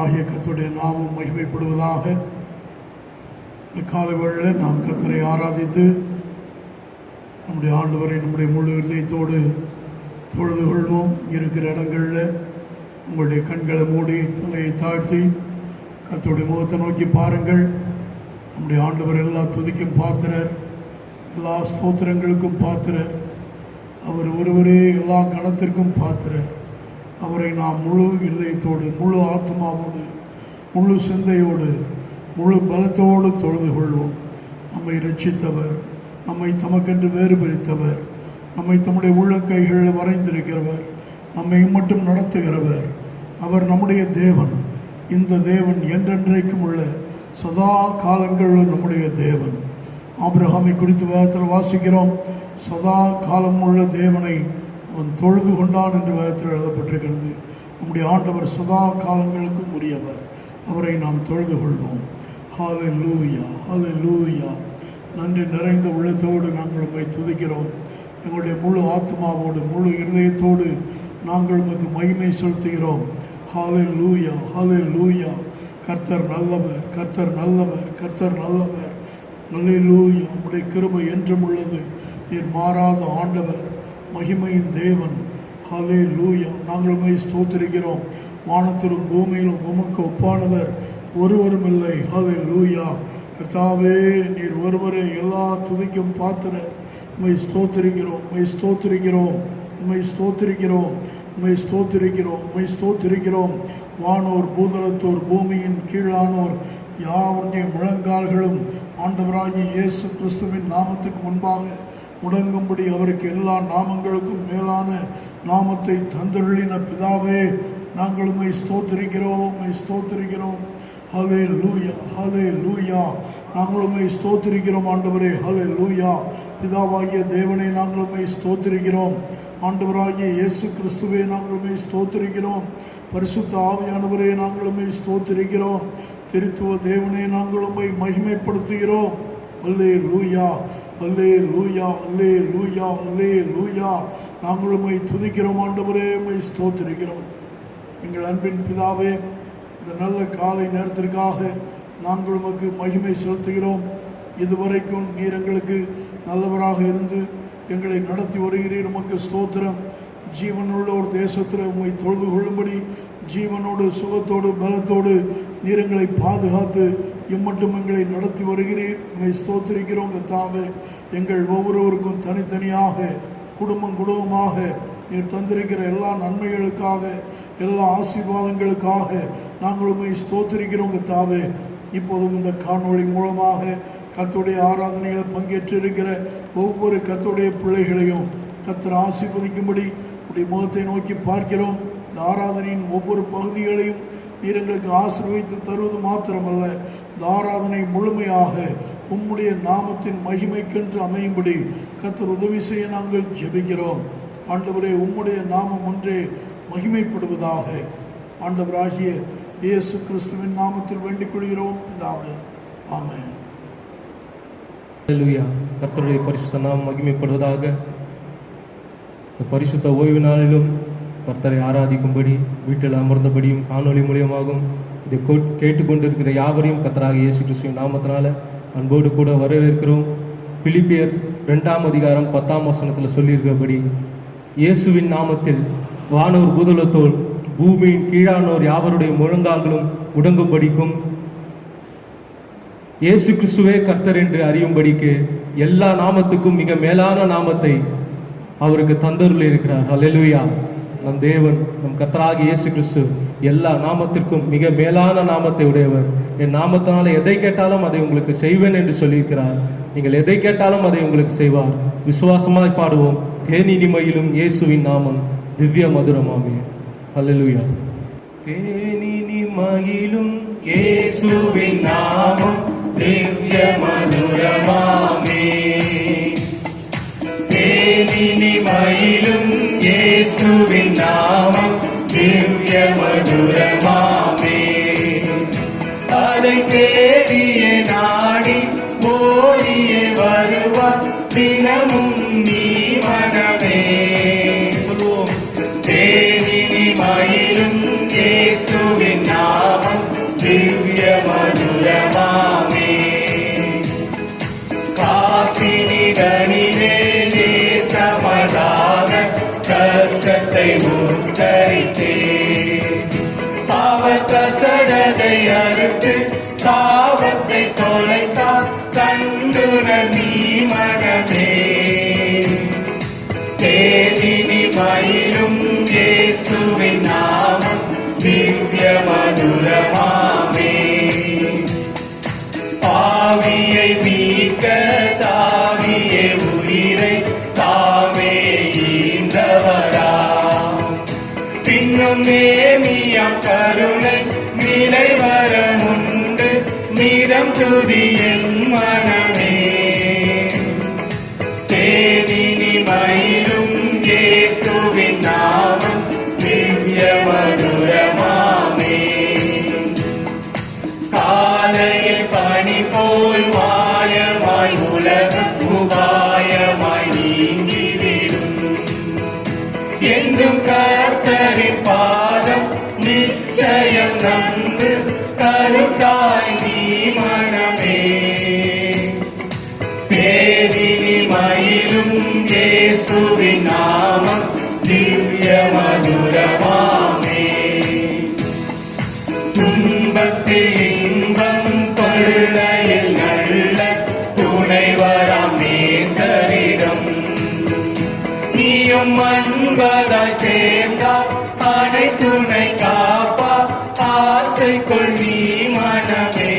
ஆண்டவராகிய கர்த்தருடைய நாமம் மகிமைப்படுவதாக. இந்த காலை வேளையில் நாம் கர்த்தரை ஆராதித்து நம்முடைய ஆண்டவரை நம்முடைய முழு இதயத்தோடு தொழுது கொள்வோம். இருக்கிற இடங்களில் உங்களுடைய கண்களை மூடி தலையை தாழ்த்தி கர்த்தருடைய முகத்தை நோக்கி பாருங்கள். நம்முடைய ஆண்டவர் எல்லா துதிக்கும் பாத்திரர், எல்லா ஸ்தோத்திரங்களுக்கும் பாத்திரர். அவர் ஒருவரே எல்லா கணத்திற்கும் பாத்திரர். அவரை நாம் முழு இதயத்தோடு, முழு ஆத்மாவோடு, முழு சிந்தையோடு, முழு பலத்தோடு தொழுது கொள்வோம். நம்மை ரட்சித்தவர், நம்மை தமக்கென்று வேறு பிரித்தவர், நம்மை தம்முடைய உள்ள கைகளில் வரைந்திருக்கிறவர், நம்மை மட்டும் நடத்துகிறவர். அவர் நம்முடைய தேவன். இந்த தேவன் என்றென்றைக்கும் உள்ள சதா காலங்களில் நம்முடைய தேவன். ஆபிரகாமை குறித்து வேதத்தில் வாசிக்கிறோம். சதா காலம் உள்ள தேவனை அவன் தொழுது கொண்டான் என்று வேதத்தில் எழுதப்பட்டிருக்கிறது. நம்முடைய ஆண்டவர் சதா காலங்களுக்கும் உரியவர். அவரை நாம் தொழுது கொள்வோம். ஹல்லேலூயா, ஹல்லேலூயா. நன்றி நிறைந்த உள்ளத்தோடு நாங்கள் உம்மை துதிக்கிறோம். எங்களுடைய முழு ஆத்மாவோடு, முழு இருதயத்தோடு நாங்கள் உமக்கு மகிமை செலுத்துகிறோம். ஹல்லேலூயா, ஹல்லேலூயா. கர்த்தர் நல்லவர், கர்த்தர் நல்லவர், கர்த்தர் நல்லவர். ஹல்லேலூயா. உம்முடைய கிருபை என்றும் உள்ளது. நீர் மாறாத ஆண்டவர், மகிமையின் தேவன். ஹல்லேலூயா. நாங்கள் உம்மை ஸ்தோத்திரிக்கிறோம். வானத்திலும் பூமியிலும் உமக்கு ஒப்பானவர் ஒருவரும் இல்லை. ஹல்லேலூயா. கர்த்தாவே, நீர் ஒருவரே எல்லா துதிக்கும் பாத்திரர். உம்மை ஸ்தோத்திரிக்கிறோம், உம்மை ஸ்தோத்திரிக்கிறோம், உம்மை ஸ்தோத்திரிக்கிறோம், உம்மை ஸ்தோத்திரிக்கிறோம், உம்மை ஸ்தோத்திரிக்கிறோம். வானோர், பூதலத்தோர், பூமியின் கீழானோர் யாவருடைய முழங்கால்களும் ஆண்டவராகிய இயேசு கிறிஸ்துவின் நாமத்துக்கு முன்பாக முடங்கும்படி அவருக்கு எல்லா நாமங்களுக்கும் மேலான நாமத்தை தந்தருளின பிதாவே, நாங்கள் உம்மை ஸ்தோத்திரிக்கிறோம், உம்மை ஸ்தோத்திரிக்கிறோம். ஹல்லேலூயா, ஹல்லேலூயா. நாங்கள் உம்மை ஸ்தோத்திரிக்கிறோம் ஆண்டவரே. ஹல்லேலூயா. பிதாவாகிய தேவனை நாங்கள் உம்மை ஸ்தோத்திரிக்கிறோம். ஆண்டவராகிய இயேசு கிறிஸ்துவே நாங்கள் உம்மை ஸ்தோத்திரிக்கிறோம். பரிசுத்த ஆவியானவரே நாங்கள் உம்மை ஸ்தோத்திரிக்கிறோம். திருத்துவ தேவனை நாங்கள் உம்மை மகிமைப்படுத்துகிறோம். ஹல்லேலூயா, ஹல்லேலூயா, ஹல்லேலூயா, ஹல்லேலூயா. நாங்கள் உம்மை துதிக்கிறோம் ஆண்டவரே, உம்மை ஸ்தோத்திரிக்கிறோம். எங்கள் அன்பின் பிதாவே, இந்த நல்ல காலை நேரத்திற்காக நாங்கள் உமக்கு மகிமை செலுத்துகிறோம். இதுவரைக்கும் நீர் எங்களுக்கு நல்லவராக இருந்து எங்களை நடத்தி வருகிறீர். உமக்கு ஸ்தோத்திரம். ஜீவனுள்ள ஒரு தேசத்தில் உம்மை தொழுது கொள்ளும்படி ஜீவனோடு, சுகத்தோடு, பலத்தோடு நீர் எங்களை பாதுகாத்து இம்மட்டும் எங்களை நடத்தி வருகிறீர். உம்மை ஸ்தோத்திரிக்கிறோம் கர்த்தாவே. எங்கள் ஒவ்வொருவருக்கும் தனித்தனியாக, குடும்பம் குடும்பமாக நீர் தந்திருக்கிற எல்லா நன்மைகளுக்காக, எல்லா ஆசீர்வாதங்களுக்காக நாங்கள் உம்மை ஸ்தோத்திரிக்கிறோம் கர்த்தாவே. இப்போதும் இந்த காணொளி மூலமாக கர்த்தருடைய ஆராதனைகளை பங்கேற்றிருக்கிற ஒவ்வொரு கர்த்தருடைய பிள்ளைகளையும் கர்த்தர் ஆசீர்வதிக்கும்படி உடைய முகத்தை நோக்கி பார்க்கிறோம். இந்த ஆராதனையின் ஒவ்வொரு பகுதிகளையும் நீர் எங்களுக்கு ஆசீர்வதித்து தருவது மாத்திரமல்ல, இந்த ஆராதனை முழுமையாக உம்முடைய நாமத்தின் மகிமைக்கென்று அமையும்படி கர்த்தர் உதவி செய்ய நாங்கள் ஜெபிக்கிறோம். ஆண்டவரே, உம்முடைய நாமம் ஒன்றே மகிமைப்படுவதாக. ஆண்டவராகிய இயேசு கிறிஸ்துவின் நாமத்தில் வேண்டிக் கொள்கிறோம் பிதாவே. ஆமென். ஹல்லேலூயா. கர்த்தருடைய பரிசுத்த நாமம் மகிமைப்படுவதாக. இந்த பரிசுத்த ஓய்வு நாளிலும் கர்த்தரை ஆராதிக்கும்படி வீட்டில் அமர்ந்தபடியும் காணொலி மூலியமாகவும் இதை கேட்டுக்கொண்டிருக்கிற யாவரையும் கர்த்தராக இயேசு கிறிஸ்துவின் நாமத்தினால அன்போடு கூட வரவேற்கிறோம். பிலிப்பியர் 2ஆம் அதிகாரம் 10ஆம் வசனத்தில் சொல்லியிருக்கிறபடி, இயேசுவின் நாமத்தில் வானோர், பூதலத்தோர், பூமியின் கீழானோர் யாவருடைய முழங்கால்களும் முடங்கும்படிக்கும் இயேசு கிறிஸ்துவே கர்த்தர் என்று அறியும்படிக்கு எல்லா நாமத்துக்கும் மிக மேலான நாமத்தை அவருக்கு தந்தருளி இருக்கிறார். ஹல்லேலூயா. நம் தேவன், நம் கர்த்தராகிய இயேசு கிறிஸ்து எல்லா நாமத்திற்கும் மிக மேலான நாமத்தை உடையவர். என் நாமத்தினால எதை கேட்டாலும் அதை உங்களுக்கு செய்வேன் என்று சொல்லியிருக்கிறார். நீங்கள் எதை கேட்டாலும் அதை உங்களுக்கு செய்வார். விசுவாசமாய் பாடுவோம். தேனினிமையிலும் இயேசுவின் நாமம் திவ்ய மதுரமாமே. ஹல்லேலூயா. தேனினிமையிலும் இயேசுவின் நாமம் திவ்ய மதுரமாமே. தேனினிமையிலும் இயேசுவின் நாமம் திவ்ய மதுரமாமே. அதை தேடிய நாடி ஓடிய வருவார் தினமும் நீ மனமே. சொல்வோம். தேனினிமையிலும் இயேசு இயேசுவின் நாமம் திவ்ய மதுரமாமே. காசினிதனிலே நேசமதாக கஷ்டத்தை உத்தரித்தே, பாவக்கசடதை அறுத்து சாபத்தை தொலைத்தார் கண்டுண நீ மனமே. தேனினி மயிலும் இயேசுவின் நாமம் திவ்ய மதுரமாமே. பாவியை மீட்க தாவியே உயிரை தாமே ஈந்தவரா, பின்னும் நேமியம் கருணை நிலை வரமுண்டு நிறம் துதி என் மனமே. தேனினி மயிலும் இயேசுவின் நாமம் திவ்ய மதுரமாமே. காலையில் பனி போல் மாயமாய் உலகம் உபாயமாய் நீங்கிவிடும், என்றும் கர்த்தரின் பாதம் நிச்சயம் நன்று கருத்தாய் நீ மனமே. பேரினி மயிலும் இயேசுவின் நாமம் திவ்ய மதுரமாமே. துன்பத்தில் இன்பம் கொள்ளையில் நல்ல துணைவராம் நேசரிடம் நீயும் அன்பதாய் சேர்ந்தார் அனை துணை காப்பா ஆசைக்குள் நீ மனமே.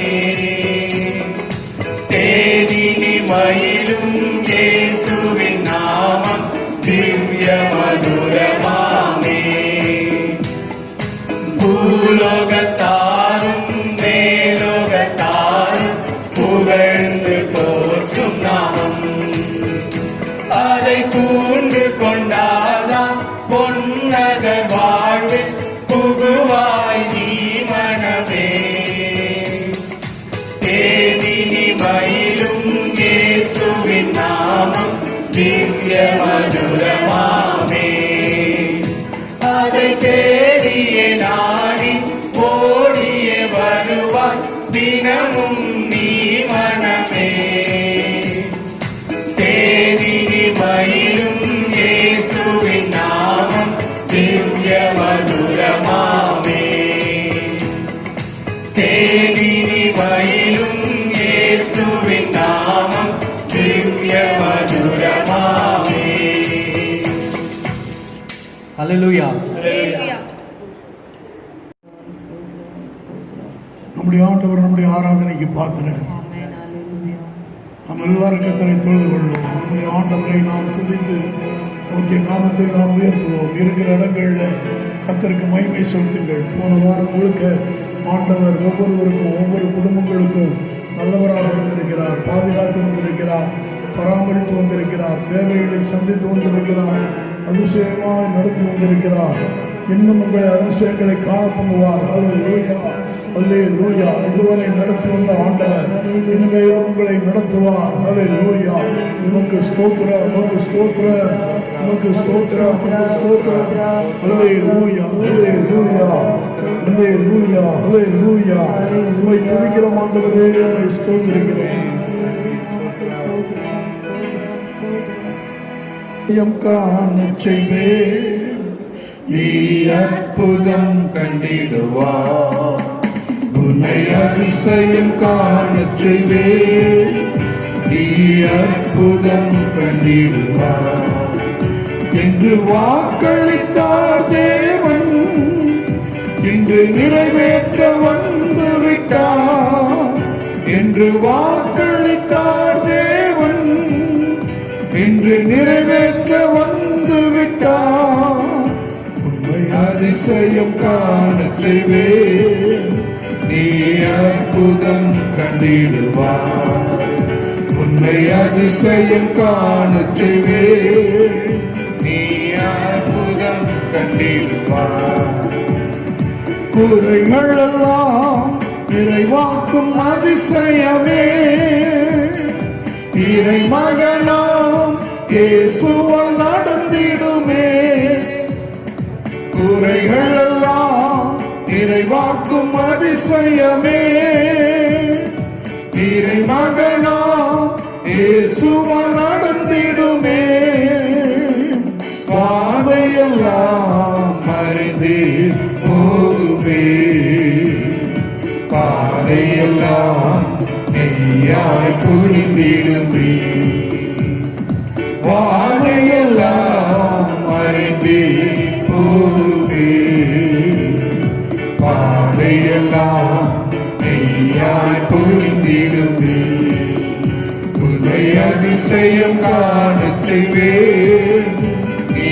தேனினி மயிலும் இயேசுவின் நாமம் திவ்ய மதுரமாமே. பூலோகத்தாரும் மேலோகத்தாரும் புகழ்ந்து போற்றும் நாமம், அதை பூண்டு கொண்டாதான் பொன்னகர் வாழ்வில் புகுவாய் நீ மனமே. தேனினி மயிலும் இயேசுவின் நாமம் திவ்ய மதுரமாமே. அதை தேடிய நாடி ஓடிய வருவாய் தினமும் நீ மனமே. தேனினி மயிலும் இயேசுவின் நாமம் திவ்ய மதுரமாமே. தேனினி மயிலும் இயேசுவின் நாமம் திவ்ய மதுரமாமே. அல்லேலூயா. நம்முடைய ஆண்டவர் நம்முடைய ஆராதனைக்கு பாத்திரர். நாம் எல்லாரும் கர்த்தரை தொழுது கொள்வோம். நம்முடைய ஆண்டவரை நாம் துதித்து அவருடைய நாமத்தை நாம் உயர்த்துவோம். இருக்கிற இடங்களில் கர்த்தருக்கு மகிமை செலுத்துங்கள். போன வாரம் முழுக்க ஆண்டவர் ஒவ்வொருவருக்கும் ஒவ்வொரு குடும்பங்களுக்கும் நல்லவராக இருந்திருக்கிறார், பாதுகாத்து வந்திருக்கிறார், பராமரித்து வந்திருக்கிறார், தேவைகளை சந்தித்து வந்திருக்கிறார், அதிசயமாக நடத்தி வந்திருக்கிறார். இன்னும் உங்களை அதிசயங்களை காண பண்ணுவார். அல்லேலூயா, அல்லேலூயா. இதுவரை நடத்தி வந்த ஆண்டவர் இனிமேல் உங்களை நடத்துவார். அல்லேலூயா. உமக்கு ஸ்தோத்திரம், உமக்கு ஸ்தோத்திரம், உமக்கு ஸ்தோத்திரம், உமக்கு ஸ்தோத்திரம். அல்லேலூயா, அல்லேலூயா, அல்லேலூயா, அல்லேலூயா. உம்மை துதிக்கிற ஆண்டவரே, உம்மை ஸ்தோத்திரிக்கிறேன். எம் காணச் செய்வேன், நீ அற்புதம் கண்டிடுவார். உன்னை அதிசயம் காணச் செய்வேன், நீ அற்புதம் கண்டிடுவார். என்று வாக்களித்தார் தேவன், இன்று நிறைவேற்ற வந்து விட்டார். என்று வாக்களித்தார் தேவன், இன்று நிறைவேற்ற வந்து விட்டார். உண்மை அதிசயம் காணச் செய்வேன், நீ அற்புதம் கண்டிடுவாய். உண்மை அதிசயம் காணச் செய்வேன், நீ அற்புதம் கண்டிடுவாய். குறைகள் எல்லாம் நிறைவாக்கும் அதிசயமே, இறை மகனாம் இயேசுவால் நடந்திடுமே. குறைகள் எல்லாம் நிறைவாக்கும் இறைவாக்கும் அதிசயமே, இறை மகனாம் இயேசுவால் நடந்திடுமே. பாதையெல்லாம் மறைந்தே போகுமே, பாதையெல்லாம் நெய்யாய் புரிந்திடுமே. பாதையெல்லாம் மறைந்தே போகுமே, பாதையெல்லாம் நெய்யாய் புரிந்திடுமே. உன்னை அதிசயம் காணச் செய்வேன், நீ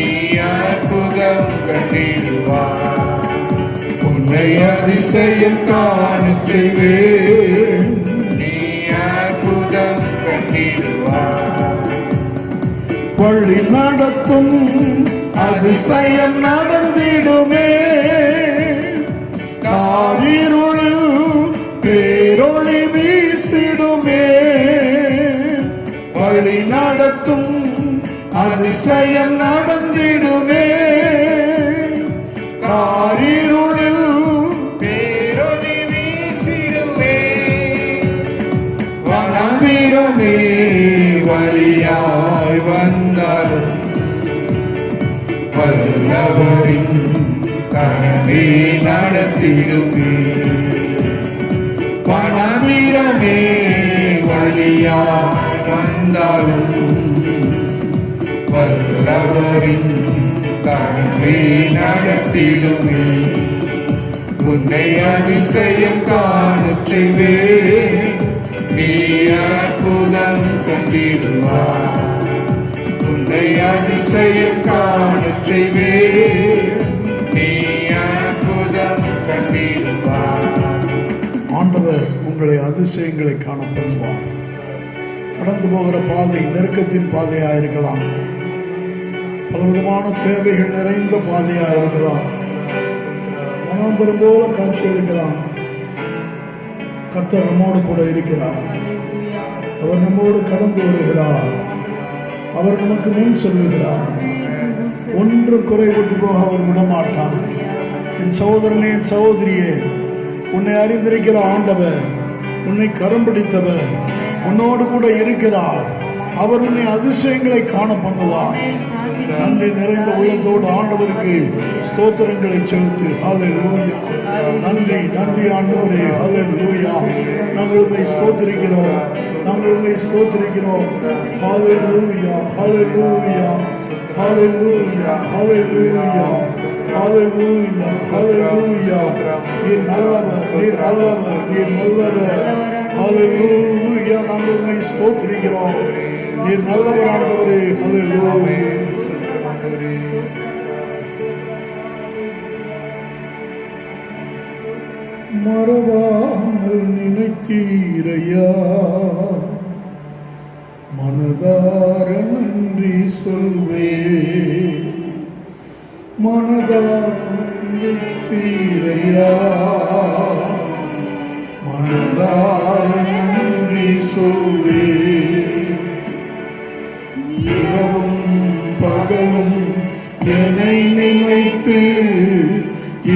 அற்புதம் கண்டிடுவாய். உன்னை அதிசயம் காணச் செய்வேன், நீ அற்புதம் கண்டிடுவாய். வழி நடத்தும் அதிசயம் நடந்திடுமே, காரிருளில் பேரொளி வீசிடுமே. வழி நடத்தும் அதிசயம் நடந்திடுமே, காரிருளில் பேரொளி வீசிடுமே. வனவீரமே வழியாய் வந்தாலும் வல்லவரின் கரமே நடத்திடுமே. வனவீரமே வழியாய் வந்தாலும் வல்லவரின் கரமே நடத்திடுமே. உன்னை அதிசயம் காணச் செய்வேன், நீ அற்புதம் கண்டிடுவாய். உன்னை அதிசயம் காணச் செய்வேன், நீ அற்புதம் கண்டிடுவாய். ஆண்டவர் உங்களை அதிசயங்களை காண பண்ணுவார். கடந்து போகிற பாதை நெருக்கத்தின் பாதையாக இருக்கலாம், பலவிதமான தேவைகள் நிறைந்த பாதையாக இருக்கலாம், மனாந்தரம் போல காட்சி அளிக்கலாம். கர்த்தர் நம்மோடு கூட இருக்கிறார். அவர் நம்மோடு கடந்து வருகிறார். அவர் நமக்கு முன் சொல்லுகிறார். ஒன்று குறைவிட்டு போக அவர் விடமாட்டார். என் சகோதரனே, என் சகோதரியே, உன்னை அறிந்திருக்கிற ஆண்டவர், உன்னை கரம் பிடித்தவர் உன்னோடு கூட இருக்கிறார். அவர் உன்னை அதிசயங்களை காண பண்ணுவார். நன்றி நிறைந்த உள்ளத்தோடு ஆண்டவருக்கு ஸ்தோத்திரங்களை செலுத்து. ஹல்லேலூயா. நன்றி நன்றி ஆண்டவரே. ஹல்லேலூயா. நாங்கள் உம்மை ஸ்தோத்திரிக்கிறோம், நாங்கள் உம்மை ஸ்தோத்திரிக்கிறோம். ஹல்லேலூயா, ஹல்லேலூயா, ஹல்லேலூயா, ஹல்லேலூயா, ஹல்லேலூயா, ஹல்லேலூயா. நீர் நல்லவர், நீர் நல்லவர், நீர் நல்லவர். ஹல்லேலூயா. நாங்கள் உம்மை ஸ்தோத்திரிக்கிறோம். நீர் நல்லவர் ஆண்டவரே. ஹல்லேலூயா. மறவாமல் நினைத்தீரையா, மனதார நன்றி சொல்வே. மனதார நினைத்தீரையா, மனதார நன்றி சொல்வே. இரவும் பகலும் என்னை நினைத்து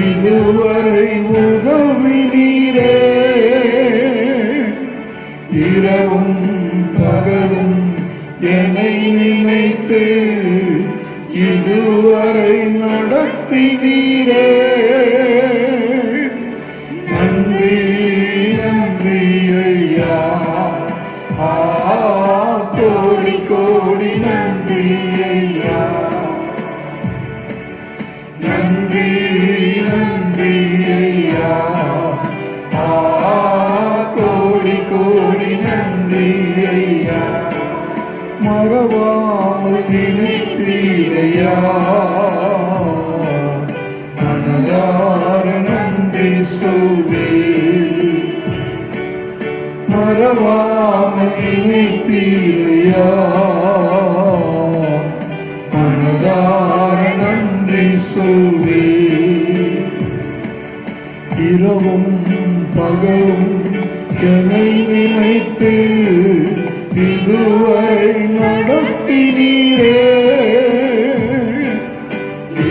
இதுவரை உதவினீரே. இரவும் பகலும் என்னை நினைத்து இதுவரை நடத்தினீரே. நன்றி நன்றி ஐயா, கோடி கோடி நன்றி ஐயா. நன்றி நன்றி ஐயா, கோடி கோடி நன்றி ஐயா. மறவாமல் நினைத்தீரையா, மனதார நன்றி சொல்வே. மறவாமல் நினைத்தீரையா, மனதார நன்றி சொல்வே. இரவும் பகலும் என்னை நினைத்து இதுவரை நடத்தினீரே.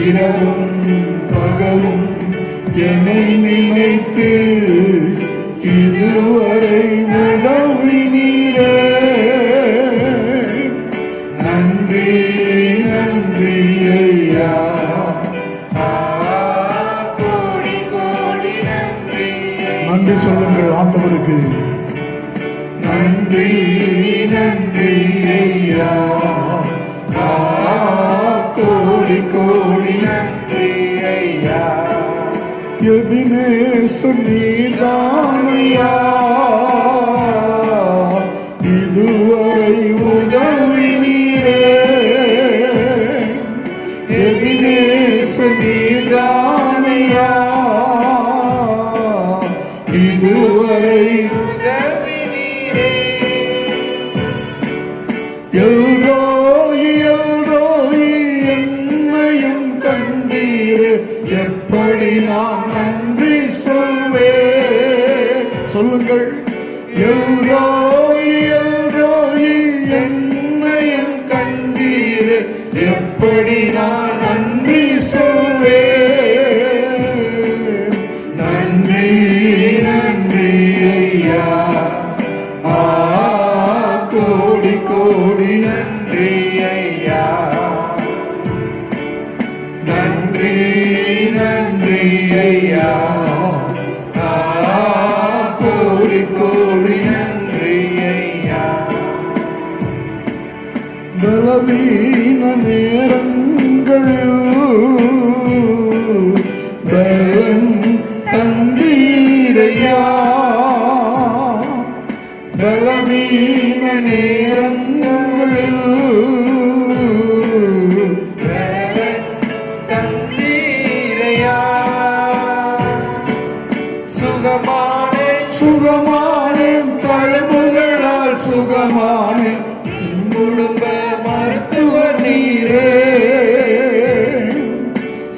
இரவும் பகலும் என்னை நினை நினைத்து இதுவரை உதவினீரே. நன்றி நன்றி ஐயா. கோடி கோடி நன்றி. நன்றி சொல்லுங்கள் ஆண்டவருக்கு. நன்றி நன்றி ஐயா. கோடி கோடி நன்றி ஐயா. எபினேசர் நீதானையா இதுவரை உதவினீரே. எபினேசர் நீதானையா இதுவரை உதவினீரே. எல்ரோயி எல்ரோயி என்னையும் கண்டீரே. எப்படி நான் நன்றி சொல்வேன். சொல்லுங்கள். எல்ரோயி எல்ரோயி என்னையும் கண்டீரே. எப்படி நான் நன்றி சொல்வேன். நன்றி நன்றி ஐயா. கோடி கோடி நன்றி ஐயா. நன்றி நன்றி ஐயா. கோடி கோடி நன்றி ஐயா. பலவீன நேரங்களில் பலன் தந்தீரையா. பலவீன நேரங்களில் பலன் தந்தீரையா. சுகமானே சுகமானே தழும்புகளால் சுகமானே. குடும்ப மருத்துவர் நீரே.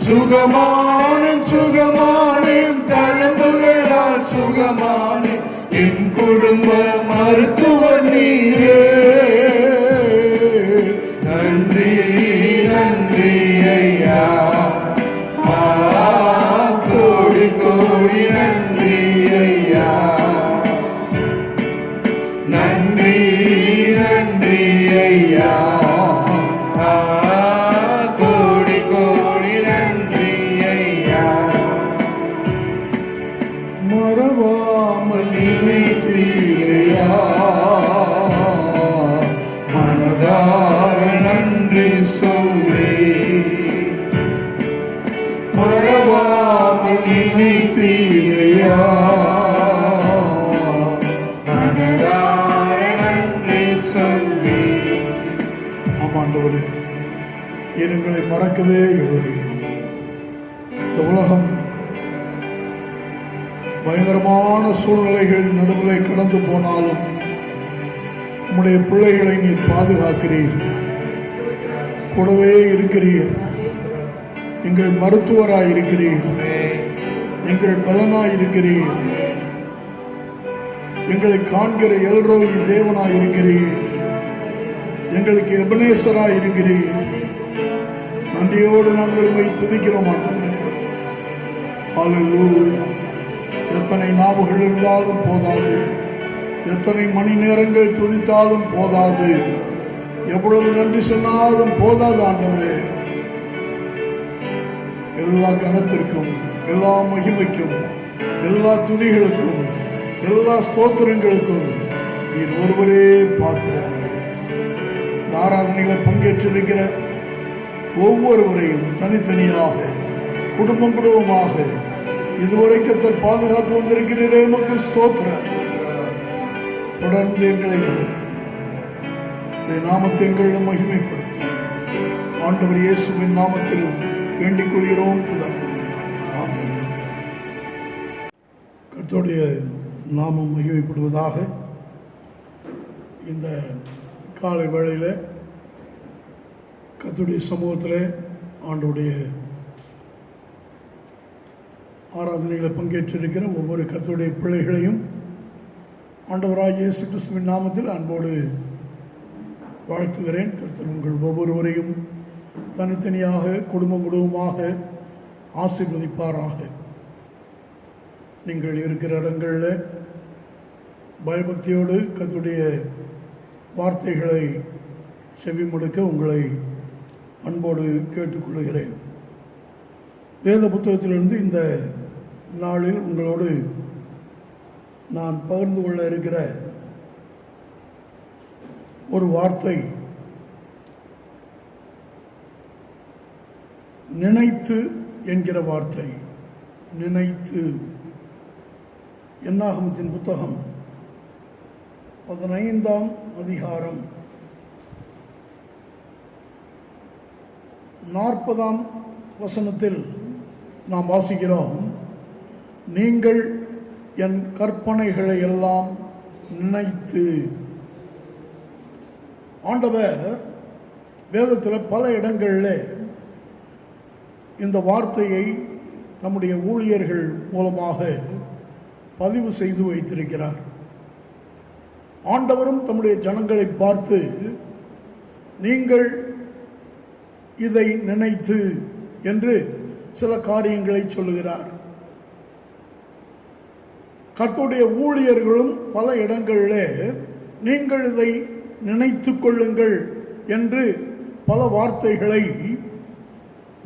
சுகமானே சுகமானே தழும்புகளால் சுகமானே. என் குடும்ப மருத்துவர் நீரே. நன்றி நன்றி ஐயா. கோடி கோடி நன்றி ஐயா. நன்றி நன்றி ஐயா. கோடி கோடி நன்றி ஐயா. மறவாமல் நினைத்தீரையா. மனதார நன்றி சொல்வே. மறவாமல் நினைத்தீரையா. மனதார நன்றி சொல்வே. ஆமாண்டவரே, எங்களை மறக்கவே இல்லை. இந்த உலகம் பயங்கரமான சூழ்நிலைகள் நடுவிலே கடந்து போனாலும் உம்முடைய பிள்ளைகளை நீர் பாதுகாக்கிறீர். கூடவே இருக்கிறீர். எங்கள் மருத்துவராய் இருக்கிறீர். எங்கள் பலனாய் இருக்கிறீர். எங்களை காண்கிற எல்ரோய் தேவனாய் இருக்கிறீர். எங்களுக்கு எபனேசராய் இருக்கிறீர். நன்றியோடு நாங்கள் உம்மை துதிக்கிறோம் ஆண்டவரே. ஹல்லேலூயா. எத்தனை நாவுகள் இருந்தாலும் போதாது. எத்தனை மணி நேரங்கள் துதித்தாலும் போதாது. எவ்வளவு நன்றி சொன்னாலும் போதாது ஆண்டவரே. எல்லா கணத்திற்கும், எல்லா மகிமைக்கும், எல்லா துதிகளுக்கும், எல்லா ஸ்தோத்திரங்களுக்கும் நீர் ஒருவரே பாத்திரர். இந்த ஆராதனைகளை பங்கேற்றிருக்கிற ஒவ்வொருவரையும் தனித்தனியாக, குடும்பம் குடும்பமாக இதுவரைக்கும் பாதுகாத்து வந்திருக்கிறீரே, மக்கள் ஸ்தோத்திரம். தொடர்ந்து எங்களை நடத்தும். நாமத்தை எங்களிடம் மகிமைப்படுத்தும். ஆண்டவர் இயேசுவின் நாமத்தில் வேண்டிக் கொள்கிறோம் பிதாவே. ஆமென். கர்த்தருடைய நாமம் மகிமைப்படுவதாக. இந்த காலை வேளையில் கர்த்தருடைய சமூகத்தில் ஆண்டவருடைய ஆராதனைகளை பங்கேற்றிருக்கிற ஒவ்வொரு கர்த்தருடைய பிள்ளைகளையும் ஆண்டவராகிய இயேசு கிறிஸ்துவின் நாமத்தில் அன்போடு வாழ்த்துகிறேன். கர்த்தர் உங்கள் ஒவ்வொருவரையும் தனித்தனியாக, குடும்பம் குடும்பமாக ஆசீர்வதிப்பாராக. நீங்கள் இருக்கிற இடங்களில் பயபக்தியோடு கர்த்தருடைய வார்த்தைகளை செவிமடுக்க உங்களை அன்போடு கேட்டுக்கொள்கிறேன். வேத புத்தகத்திலிருந்து இந்த நாளில் உங்களோடு நான் பகிர்ந்து கொள்ள இருக்கிற ஒரு வார்த்தை நினைத்து என்கிற வார்த்தை. நினைத்து. என்னாகமத்தின் புத்தகம் 15ஆம் அதிகாரம் 40ஆம் வசனத்தில் நாம் வாசிக்கிறோம், நீங்கள் என் கற்பனைகளை எல்லாம் நினைத்து. ஆண்டவர் வேதத்தில் பல இடங்களில் இந்த வார்த்தையை தம்முடைய ஊழியர்கள் மூலமாக பதிவு செய்து வைத்திருக்கிறார். ஆண்டவரும் தம்முடைய ஜனங்களை பார்த்து, நீங்கள் இதை நினைத்து என்று சில காரியங்களை சொல்லுகிறார். கர்த்தருடைய ஊழியர்களும் பல இடங்களில் நீங்கள் இதை நினைத்து கொள்ளுங்கள் என்று பல வார்த்தைகளை,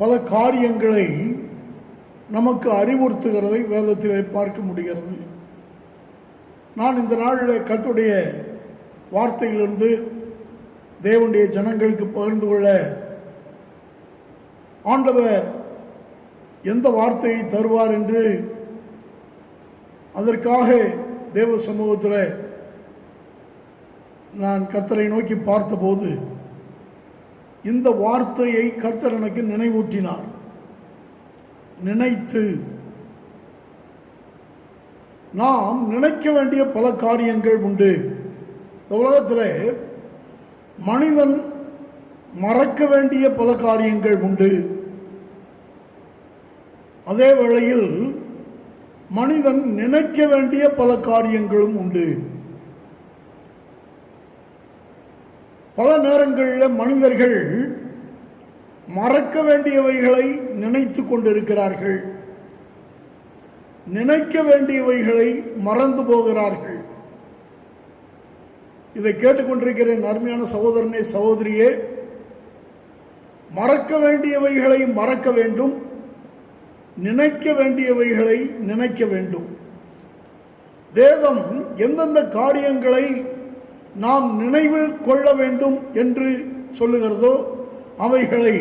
பல காரியங்களை நமக்கு அறிவுறுத்துகிறதை வேதத்திலே பார்க்க முடிகிறது. நான் இந்த நாளில் கர்த்தருடைய வார்த்தையிலிருந்து தேவனுடைய ஜனங்களுக்கு பகிர்ந்து கொள்ள ஆண்டவர் எந்த வார்த்தையை தருவார் என்று அதற்காக தேவ சமூகத்தில் நான் கர்த்தரை நோக்கி பார்த்தபோது இந்த வார்த்தையை கர்த்தர் எனக்கு நினைவூட்டினார். நினைத்து. நாம் நினைக்க வேண்டிய பல காரியங்கள் உண்டு. இந்த உலகத்தில் மனிதன் மறக்க வேண்டிய பல காரியங்கள் உண்டு. அதே வேளையில் மனிதன் நினைக்க வேண்டிய பல காரியங்களும் உண்டு. பல நேரங்களில் மனிதர்கள் மறக்க வேண்டியவைகளை நினைத்து கொண்டிருக்கிறார்கள், நினைக்க வேண்டியவைகளை மறந்து போகிறார்கள். இதை கேட்டுக்கொண்டிருக்கிற அருமையான சகோதரனே, சகோதரியே, மறக்க வேண்டியவைகளை மறக்க வேண்டும், நினைக்க வேண்டியவைகளை நினைக்க வேண்டும். வேதம் எந்தெந்த காரியங்களை நாம் நினைவில் கொள்ள வேண்டும் என்று சொல்லுகிறதோ அவைகளை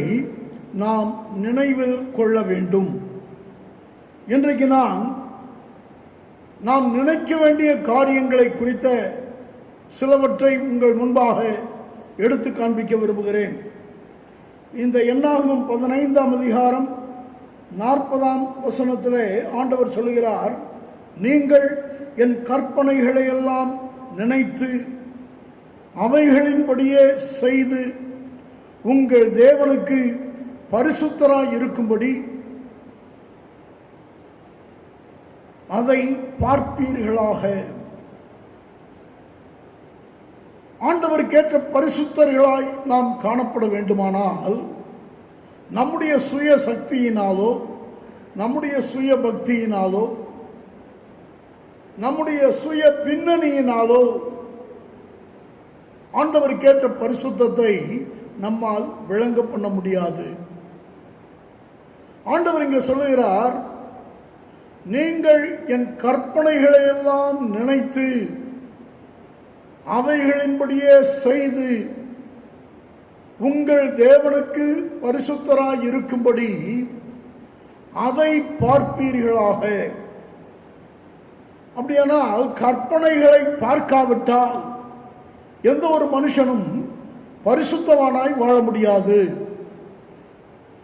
நாம் நினைவில் கொள்ள வேண்டும். இன்றைக்கு நாம் நினைக்க வேண்டிய காரியங்களை குறித்த சிலவற்றை உங்கள் முன்பாக எடுத்து காண்பிக்க விரும்புகிறேன். இந்த என்னாகமம் 15ஆம் அதிகாரம் 40ஆம் வசனத்திலே ஆண்டவர் சொல்லுகிறார், நீங்கள் என் கற்பனைகளை எல்லாம் நினைத்து அவைகளின்படியே செய்து உங்கள் தேவனுக்கு பரிசுத்தராய் இருக்கும்படி அதை பார்ப்பீர்களாக. ஆண்டவருக்கேற்ற பரிசுத்தர்களாய் நாம் காணப்பட வேண்டுமானால் நம்முடைய சுய சக்தியினாலோ, நம்முடைய சுய பக்தியினாலோ, நம்முடைய சுய பின்னணியினாலோ ஆண்டவருக்கேற்ற பரிசுத்தத்தை நம்மால் விளங்க பண்ண முடியாது. ஆண்டவர் இங்கே சொல்லுகிறார், நீங்கள் என் கற்பனைகளை எல்லாம் நினைத்து அவைகளின்படியே செய்து உங்கள் தேவனுக்கு பரிசுத்தராய் இருக்கும்படி அதை பார்ப்பீர்களாக. அப்படியானால் கற்பனைகளை பார்க்காவிட்டால் எந்த ஒரு மனுஷனும் பரிசுத்தவானாய் வாழ முடியாது.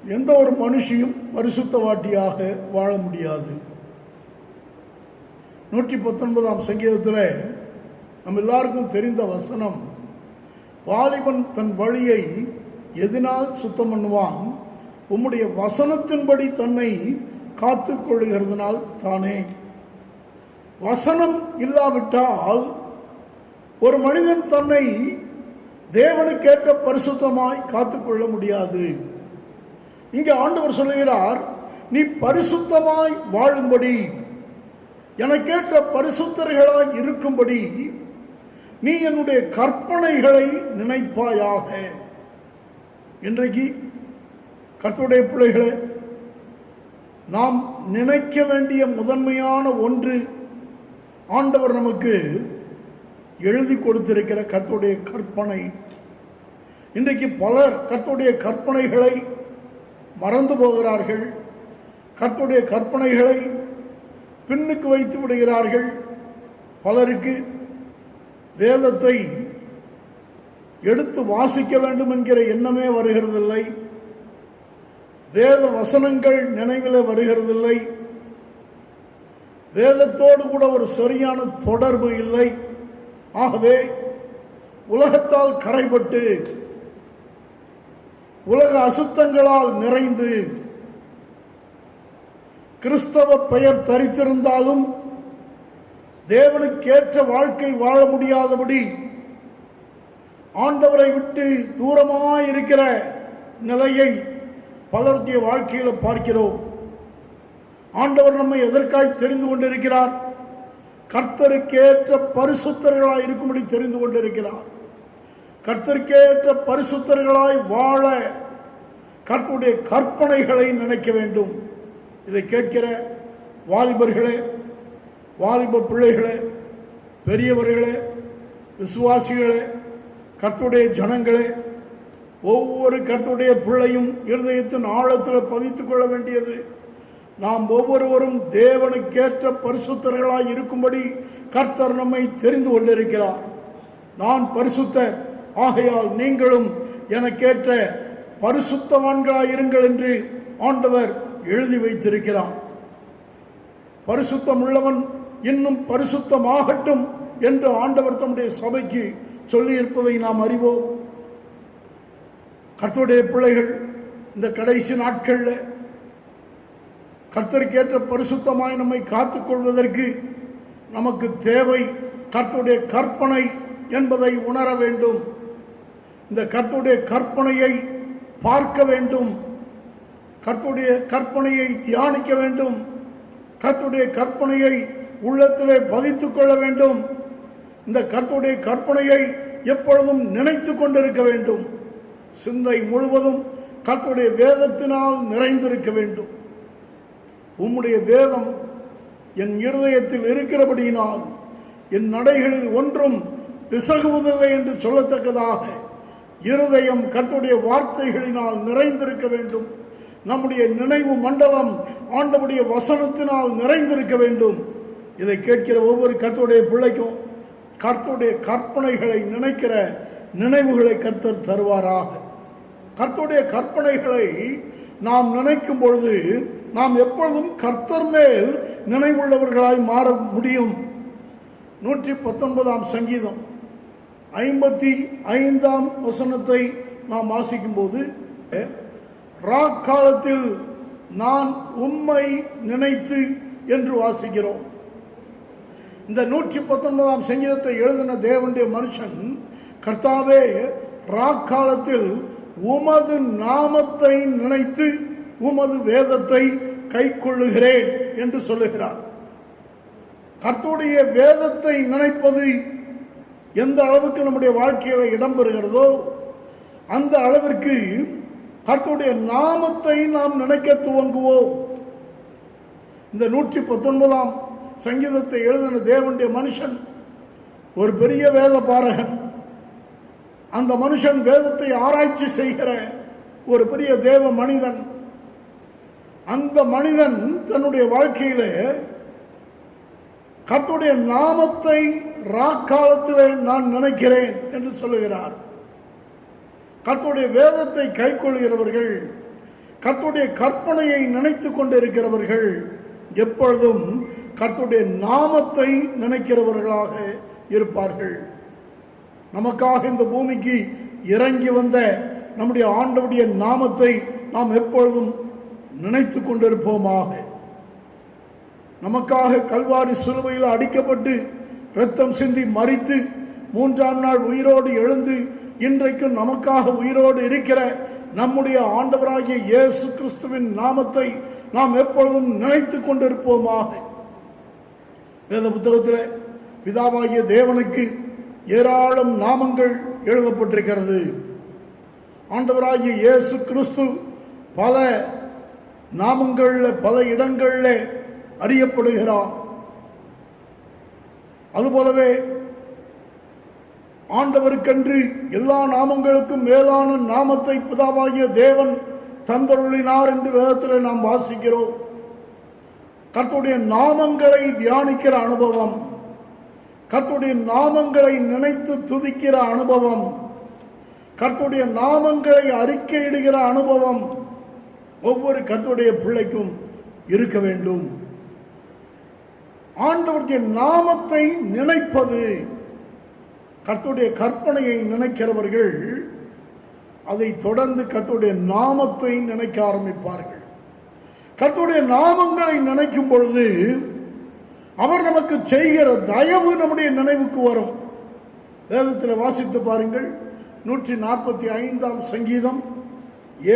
எந்த ஒரு மனுஷியும் பரிசுத்தவாட்டியாக வாழ முடியாது. 119ஆம் சங்கீதத்தில் நம்ம எல்லாருக்கும் தெரிந்த வசனம், வாலிபன் தன் வழியை எதனால் சுத்தம் பண்ணுவான், உம்முடைய வசனத்தின்படி தன்னை காத்து கொள்ளுகிறதுனால் தானே. வசனம் இல்லாவிட்டால் ஒரு மனிதன் தன்னை தேவனுக்கேற்ற பரிசுத்தமாய் காத்துக்கொள்ள முடியாது. இங்கே ஆண்டவர் சொல்லுகிறார், நீ பரிசுத்தமாய் வாழும்படி எனக்கேற்ற பரிசுத்தர்களாய் இருக்கும்படி நீ என்னுடைய கற்பனைகளை நினைப்பாயாக. இன்றைக்கு கர்த்தருடைய பிள்ளைகளே, நாம் நினைக்க வேண்டிய முதன்மையான ஒன்று ஆண்டவர் நமக்கு எழுதி கொடுத்திருக்கிற கர்த்தருடைய கற்பனை. இன்றைக்கு பலர் கர்த்தருடைய கற்பனைகளை மறந்து போகிறார்கள். கர்த்தருடைய கற்பனைகளை பின்னுக்கு வைத்து விடுகிறார்கள். பலருக்கு வேதத்தை எடுத்து வாசிக்க வேண்டும் என்கிற எண்ணமே வருகிறதில்லை. வேத வசனங்கள் நினைவில் வருகிறதில்லை. வேதத்தோடு கூட ஒரு சரியான தொடர்பு இல்லை. ஆகவே உலகத்தால் கரைபட்டு உலக அசுத்தங்களால் நிறைந்து கிறிஸ்தவ பெயர் தரித்திருந்தாலும் தேவனுக்கேற்ற வாழ்க்கை வாழ முடியாதபடி ஆண்டவரை விட்டு தூரமாயிருக்கிற நிலையை பலருடைய வாழ்க்கையில் பார்க்கிறோம். ஆண்டவர் நம்மை எதற்காய் தெரிந்து கொண்டிருக்கிறார்? கர்த்தருக்கேற்ற பரிசுத்தர்களாய் இருக்கும்படி தெரிந்து கொண்டிருக்கிறார். கர்த்தருக்கேற்ற பரிசுத்தர்களாய் வாழ கர்த்தருடைய கற்பனைகளை நினைக்க வேண்டும். இதை கேட்கிற வாலிபர்களே, வாலிப பிள்ளைகளே, பெரியவர்களே, விசுவாசிகளே, கர்த்தருடைய ஜனங்களே, ஒவ்வொரு கர்த்தருடைய பிள்ளையும் இருதயத்தின் ஆழத்தில் பதித்துக் கொள்ள வேண்டியது, நாம் ஒவ்வொருவரும் தேவனுக்கேற்ற பரிசுத்தர்களாய் இருக்கும்படி கர்த்தர் நம்மை தெரிந்து கொண்டிருக்கிறார். நான் பரிசுத்தர், ஆகையால் நீங்களும் எனக்கேற்ற பரிசுத்தவான்களாய் இருங்கள் என்று ஆண்டவர் எழுதி வைத்திருக்கிறார். பரிசுத்தம் உள்ளவன் இன்னும் பரிசுத்தமாகட்டும் என்று ஆண்டவர் தம்முடைய சபைக்கு சொல்லியிருப்பதை நாம் அறிவோம். கர்த்தருடைய பிள்ளைகள் இந்த கடைசி நாட்களில் கர்த்தருக்கேற்ற பரிசுத்தமாய் நம்மை காத்துக்கொள்வதற்கு நமக்கு தேவை கர்த்தருடைய கற்பனை என்பதை உணர வேண்டும். இந்த கர்த்தருடைய கற்பனையை பார்க்க வேண்டும். கர்த்தருடைய கற்பனையை தியானிக்க வேண்டும். கர்த்தருடைய கற்பனையை உள்ளத்திலே பதித்துக் கொள்ள வேண்டும். இந்த கர்த்தருடைய கற்பனையை எப்பொழுதும் நினைத்து கொண்டிருக்க வேண்டும். சிந்தை முழுவதும் கர்த்தருடைய வேதத்தினால் நிறைந்திருக்க வேண்டும். உம்முடைய வேதம் என் இருதயத்தில் இருக்கிறபடியினால் என் நடைகளில் ஒன்றும் பிசகுவதில்லை என்று சொல்லத்தக்கதாக இருதயம் கர்த்தருடைய வார்த்தைகளினால் நிறைந்திருக்க வேண்டும். நம்முடைய நினைவு மண்டலம் ஆண்டவருடைய வசனத்தினால் நிறைந்திருக்க வேண்டும். இதை கேட்கிற ஒவ்வொரு கர்த்தருடைய பிள்ளைக்கும் கர்த்தருடைய கற்பனைகளை நினைக்கிற நினைவுகளை கர்த்தர் தருவாராக. கர்த்தருடைய கற்பனைகளை நாம் நினைக்கும் பொழுது நாம் எப்பொழுதும் கர்த்தர் மேல் நினைவுள்ளவர்களாய் மாற முடியும். 119 சங்கீதம் 55 வசனத்தை நாம் வாசிக்கும் போது, ராக்காலத்தில் நான் உம்மை நினைத்து என்று வாசிக்கிறோம். இந்த 119 சங்கீதத்தை எழுதின தேவனுடைய மனுஷன், கர்த்தாவே ராக்காலத்தில் உமது நாமத்தை நினைத்து உமது வேதத்தை கை கொள்ளுகிறேன் என்று சொல்லுகிறார். கர்த்தருடைய வேதத்தை நினைப்பது எந்த அளவுக்கு நம்முடைய வாழ்க்கையில் இடம்பெறுகிறதோ அந்த அளவிற்கு கர்த்தருடைய நாமத்தை நாம் நினைக்க துவங்குவோம். இந்த 119 சங்கீதத்தை எழுதின தேவனுடைய மனுஷன் ஒரு பெரிய வேத பாரகன். அந்த மனுஷன் வேதத்தை ஆராய்ச்சி செய்கிற ஒரு பெரிய தேவ மனிதன். அந்த மனிதன் தன்னுடைய வாழ்க்கையிலே கர்த்தருடைய நாமத்தை ராக்காலத்திலே நான் நினைக்கிறேன் என்று சொல்லுகிறார். கர்த்தருடைய வேதத்தை கை கொள்கிறவர்கள், கர்த்தருடைய கற்பனையை நினைத்து கொண்டிருக்கிறவர்கள் எப்பொழுதும் கர்த்தருடைய நாமத்தை நினைக்கிறவர்களாக இருப்பார்கள். நமக்காக இந்த பூமிக்கு இறங்கி வந்த நம்முடைய ஆண்டவருடைய நாமத்தை நாம் எப்பொழுதும் நினைத்து கொண்டிருப்போமாக. நமக்காக கல்வாரி சிலுவையில் அடிக்கப்பட்டு இரத்தம் சிந்தி மரித்து 3ஆம் நாள் உயிரோடு எழுந்து இன்றைக்கு நமக்காக உயிரோடு இருக்கிற நம்முடைய ஆண்டவராகிய இயேசு கிறிஸ்துவின் நாமத்தை நாம் எப்பொழுதும் நினைத்து கொண்டிருப்போமாக. வேத புத்தகத்தில் பிதாவாகிய தேவனுக்கு ஏராளம் நாமங்கள் எழுதப்பட்டிருக்கிறது. ஆண்டவராகிய இயேசு கிறிஸ்து பல நாமங்களில் பல இடங்களில் அறியப்படுகிறார். அதுபோலவே ஆண்டவருக்கென்று எல்லா நாமங்களுக்கும் மேலான நாமத்தை பிதாவாகிய தேவன் தந்தருளினார் என்று வேதத்தில் நாம் வாசிக்கிறோம். கர்த்தருடைய நாமங்களை தியானிக்கிற அனுபவம், கர்த்தருடைய நாமங்களை நினைத்து துதிக்கிற அனுபவம், கர்த்தருடைய நாமங்களை அறிக்கையிடுகிற அனுபவம் ஒவ்வொரு கர்த்தருடைய பிள்ளைக்கும் இருக்க வேண்டும். ஆண்டவருடைய நாமத்தை நினைப்பது, கர்த்தருடைய கற்பனையை நினைக்கிறவர்கள் அதை தொடர்ந்து கர்த்தருடைய நாமத்தை நினைக்க ஆரம்பிப்பார்கள். கர்த்தருடைய நாமங்களை நினைக்கும் பொழுது அவர் நமக்கு செய்கிற தயவு நம்முடைய நினைவுக்கு வரும். வேதத்தில் வாசித்து பாருங்கள். 145ஆம் சங்கீதம்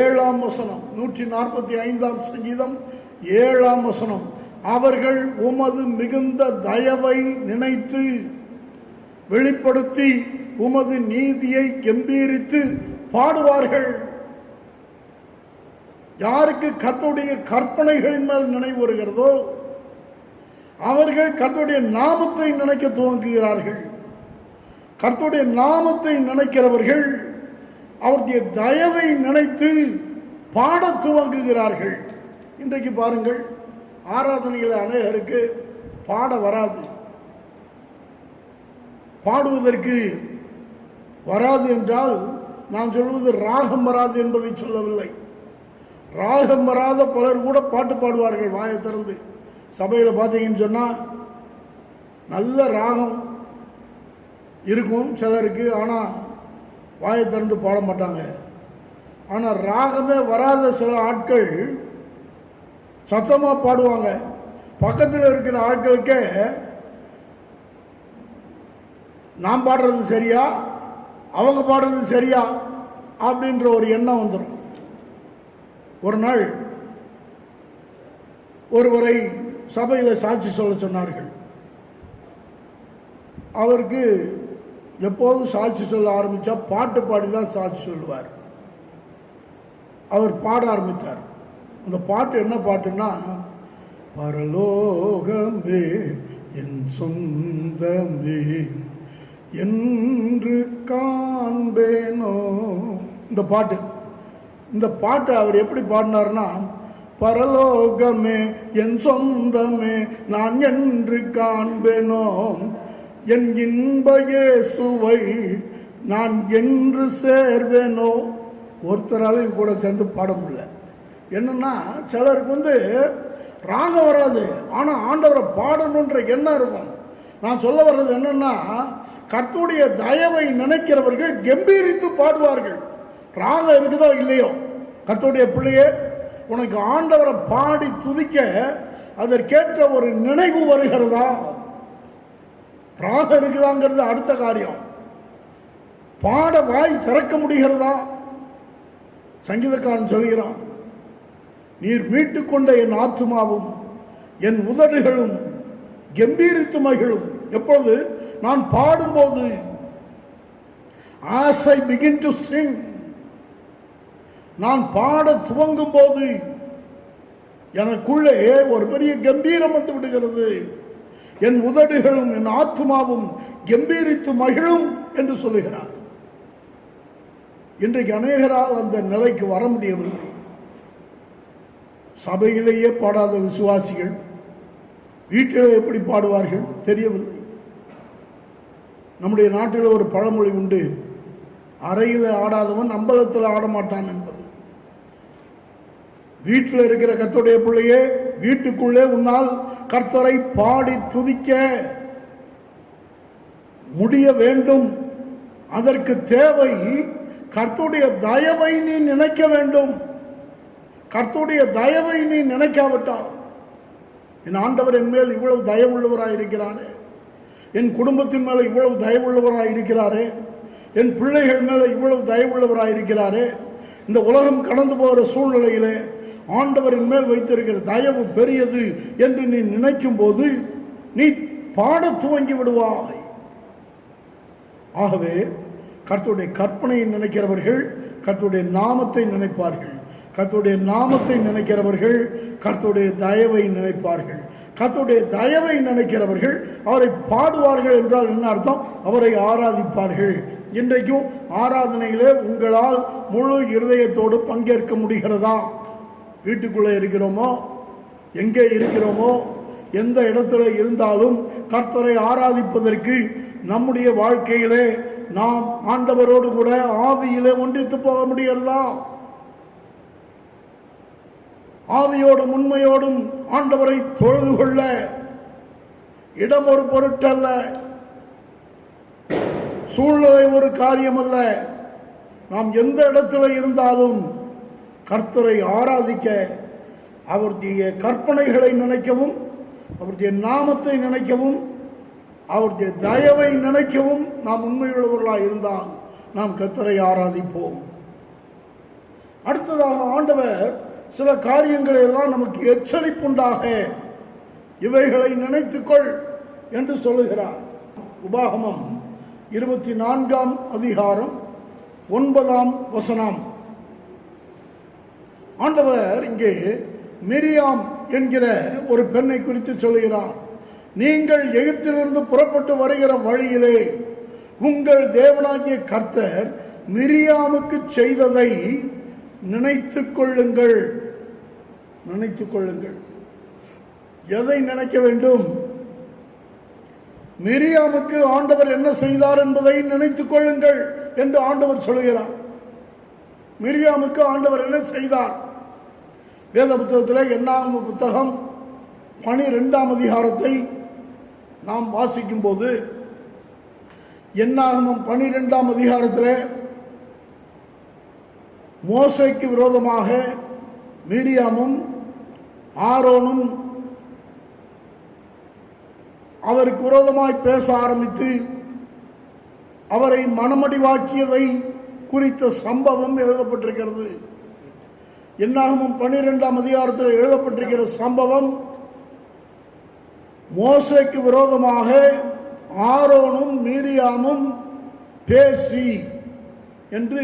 7ஆம் வசனம். 145ஆம் சங்கீதம் 7ஆம் வசனம். அவர்கள் உமது மிகுந்த தயவை நினைத்து வெளிப்படுத்தி உமது நீதியை கம்பீரித்து பாடுவார்கள். யாருக்கு கர்த்தருடைய கற்பனைகளின் மேல் நினைவு வருகிறதோ அவர்கள் கர்த்தருடைய நாமத்தை நினைக்க துவங்குகிறார்கள். கர்த்தருடைய நாமத்தை நினைக்கிறவர்கள் அவருடைய தயவை நினைத்து பாட துவங்குகிறார்கள். இன்றைக்கு பாருங்கள், ஆராதனையில் அநேகருக்கு பாட வராது. பாடுவதற்கு வராது என்றால் நான் சொல்வது ராகம் வராது என்பதை சொல்லவில்லை. ராகம் வராத பலர் கூட பாட்டு பாடுவார்கள் வாயை திறந்து. சபையில் பார்த்தீங்கன்னு சொன்னால் நல்ல ராகம் இருக்கும் சிலருக்கு, ஆனால் வாயை திறந்து பாட மாட்டாங்க. ஆனால் ராகமே வராத சில ஆட்கள் சத்தமாக பாடுவாங்க. பக்கத்தில் இருக்கிற ஆட்களுக்கே நான் பாடுறது சரியா அவங்க பாடுறது சரியா அப்படின்ற ஒரு எண்ணம் வந்துடும். ஒரு நாள் ஒருவரை சபையில் சாட்சி சொல்ல சொன்னார்கள். அவருக்கு எப்போதும் சாட்சி சொல்ல ஆரம்பித்தா பாட்டு பாடி தான் சாட்சி சொல்லுவார். அவர் பாட ஆரம்பித்தார். அந்த பாட்டு என்ன பாட்டுன்னா, பரலோகமே என் சொந்தமே என்று காண்பேனோ. இந்த பாட்டு அவர் எப்படி பாடினார்னா, பரலோகமே என் சொந்தமே நான் என்று காண்பேனோ, என் இன்ப இயேசுவை நான் என்று சேர்வேனோ. ஒருத்தராலையும் கூட சேர்ந்து பாட முடியல. என்னன்னா, சிலருக்கு ராகம் வராது, ஆனால் ஆண்டவரை பாடணுன்ற எண்ணம் இருக்கும். நான் சொல்ல வர்றது என்னன்னா, கர்த்தருடைய தயவை நினைக்கிறவர்கள் கம்பீரித்து பாடுவார்கள். ராகம் இருக்குதோ இல்லையோ, கர்த்தருடைய பிள்ளையே, உனக்கு ஆண்டவரை பாடி துதிக்க அதற்கேற்ற ஒரு நினைவு வருகிறதா? ராகம் இருக்குதாங்கிறது அடுத்த காரியம். பாட வாய் திறக்க முடிகிறதா? சங்கீதக்காரன் சொல்கிறான், நீர் மீட்டுக்கொண்ட என் ஆத்துமாவும் என் உதடுகளும் கம்பீரித்து மகிழும். எப்பொழுது? நான் பாடும்போது. as I begin to sing, நான் பாட துவங்கும் போது எனக்குள்ளே ஒரு பெரிய கம்பீரம் வந்து விடுகிறது. என் உதடுகளும் என் ஆத்துமாவும் கம்பீரித்து மகிழும் என்று சொல்லுகிறார். இன்றைக்கு அநேகரால் அந்த நிலைக்கு வர முடியவில்லை. சபையிலேயே பாடாத விசுவாசிகள் வீட்டில் எப்படி பாடுவார்கள் தெரியவில்லை. நம்முடைய நாட்டில் ஒரு பழமொழி உண்டு, அறையில் ஆடாதவன் அம்பலத்தில் ஆட மாட்டான் என்பது. வீட்டில் இருக்கிற கர்த்தருடைய பிள்ளையே, வீட்டுக்குள்ளே உன்னால் கர்த்தரை பாடி துதிக்க முடிய வேண்டும். அதற்கு தேவை கர்த்தருடைய தயவை நீ நினைக்க வேண்டும். கர்த்தருடைய தயவை நீ நினைக்காவிட்டால், என் ஆண்டவர் என் மேல் இவ்வளவு தயவுள்ளவராக இருக்கிறாரே, என் குடும்பத்தின் மேலே இவ்வளவு தயவுள்ளவராக இருக்கிறாரே, என் பிள்ளைகள் மேலே இவ்வளவு தயவுள்ளவராக இருக்கிறாரே, இந்த உலகம் கடந்து போகிற சூழ்நிலையிலே ஆண்டவரின் மேல் வைத்திருக்கிற தயவு பெரியது என்று நீ நினைக்கும் போது நீ பாடத் துவங்கி விடுவாய். ஆகவே கர்த்தருடைய கற்பனையை நினைக்கிறவர்கள் கர்த்தருடைய நாமத்தை நினைப்பார்கள். கர்த்தருடைய நாமத்தை நினைக்கிறவர்கள் கர்த்தருடைய தயவை நினைப்பார்கள். கர்த்தருடைய தயவை நினைக்கிறவர்கள் அவரை பாடுவார்கள் என்றால் என்ன அர்த்தம்? அவரை ஆராதிப்பார்கள். இன்றைக்கும் ஆராதனையிலே உங்களால் முழு இருதயத்தோடு பங்கேற்க முடிகிறதா? வீட்டுக்குள்ளே இருக்கிறோமோ, எங்கே இருக்கிறோமோ, எந்த இடத்துல இருந்தாலும் கர்த்தரை ஆராதிப்பதற்கு நம்முடைய வாழ்க்கையிலே நாம் ஆண்டவரோடு கூட ஆவியிலே ஒன்றித்து போக முடிகிறதா? ஆவியோடும் உண்மையோடும் ஆண்டவரை தொழுது கொள்ள இடம் ஒரு பொருட்டல்ல, சூழ்நிலை ஒரு காரியம் அல்ல. நாம் எந்த இடத்துல இருந்தாலும் கர்த்தரை ஆராதிக்க, அவருடைய கற்பனைகளை நினைக்கவும், அவருடைய நாமத்தை நினைக்கவும், அவருடைய தயவை நினைக்கவும் நாம் உண்மையுள்ளவர்களாக இருந்தால் நாம் கர்த்தரை ஆராதிப்போம். அடுத்ததாக ஆண்டவர் சில காரியங்களை எல்லாம் நமக்கு எச்சரிப்புண்டாக இவைகளை நினைத்துக்கொள் என்று சொல்லுகிறார். உபாகமம் 24ஆம் அதிகாரம் 9ஆம் வசனம். ஆண்டவர் இங்கே மிரியாம் என்கிற ஒரு பெண்ணை குறித்து சொல்கிறார். நீங்கள் எகிப்திலிருந்து புறப்பட்டு வருகிற வழியிலே உங்கள் தேவனாகிய கர்த்தர் மிரியாமுக்கு செய்ததை நினைத்துக் கொள்ளுங்கள். நினைத்துக் கொள்ளுங்கள். எதை நினைக்க வேண்டும்? மிரியாமுக்கு ஆண்டவர் என்ன செய்தார் என்பதை நினைத்துக் கொள்ளுங்கள் என்று ஆண்டவர் சொல்கிறார். மிரியாமுக்கு ஆண்டவர் என்ன செய்தார்? வேத புத்தகத்தில் என்னாகம புத்தகம் 12ஆம் அதிகாரத்தை நாம் வாசிக்கும் போது, என்னாகமம் 12ஆம் அதிகாரத்தில் மோசேக்கு விரோதமாக மிரியாமும் ஆரோனும் அவருக்கு விரோதமாய் பேச ஆரம்பித்து அவரை மனமடிவாக்கியதை குறித்த சம்பவம் எழுதப்பட்டிருக்கிறது. என்னாகமம் 12ஆம் அதிகாரத்தில் எழுதப்பட்டிருக்கிற சம்பவம் மோசேக்கு விரோதமாக ஆரோனும் மிரியாமும் பேசி என்று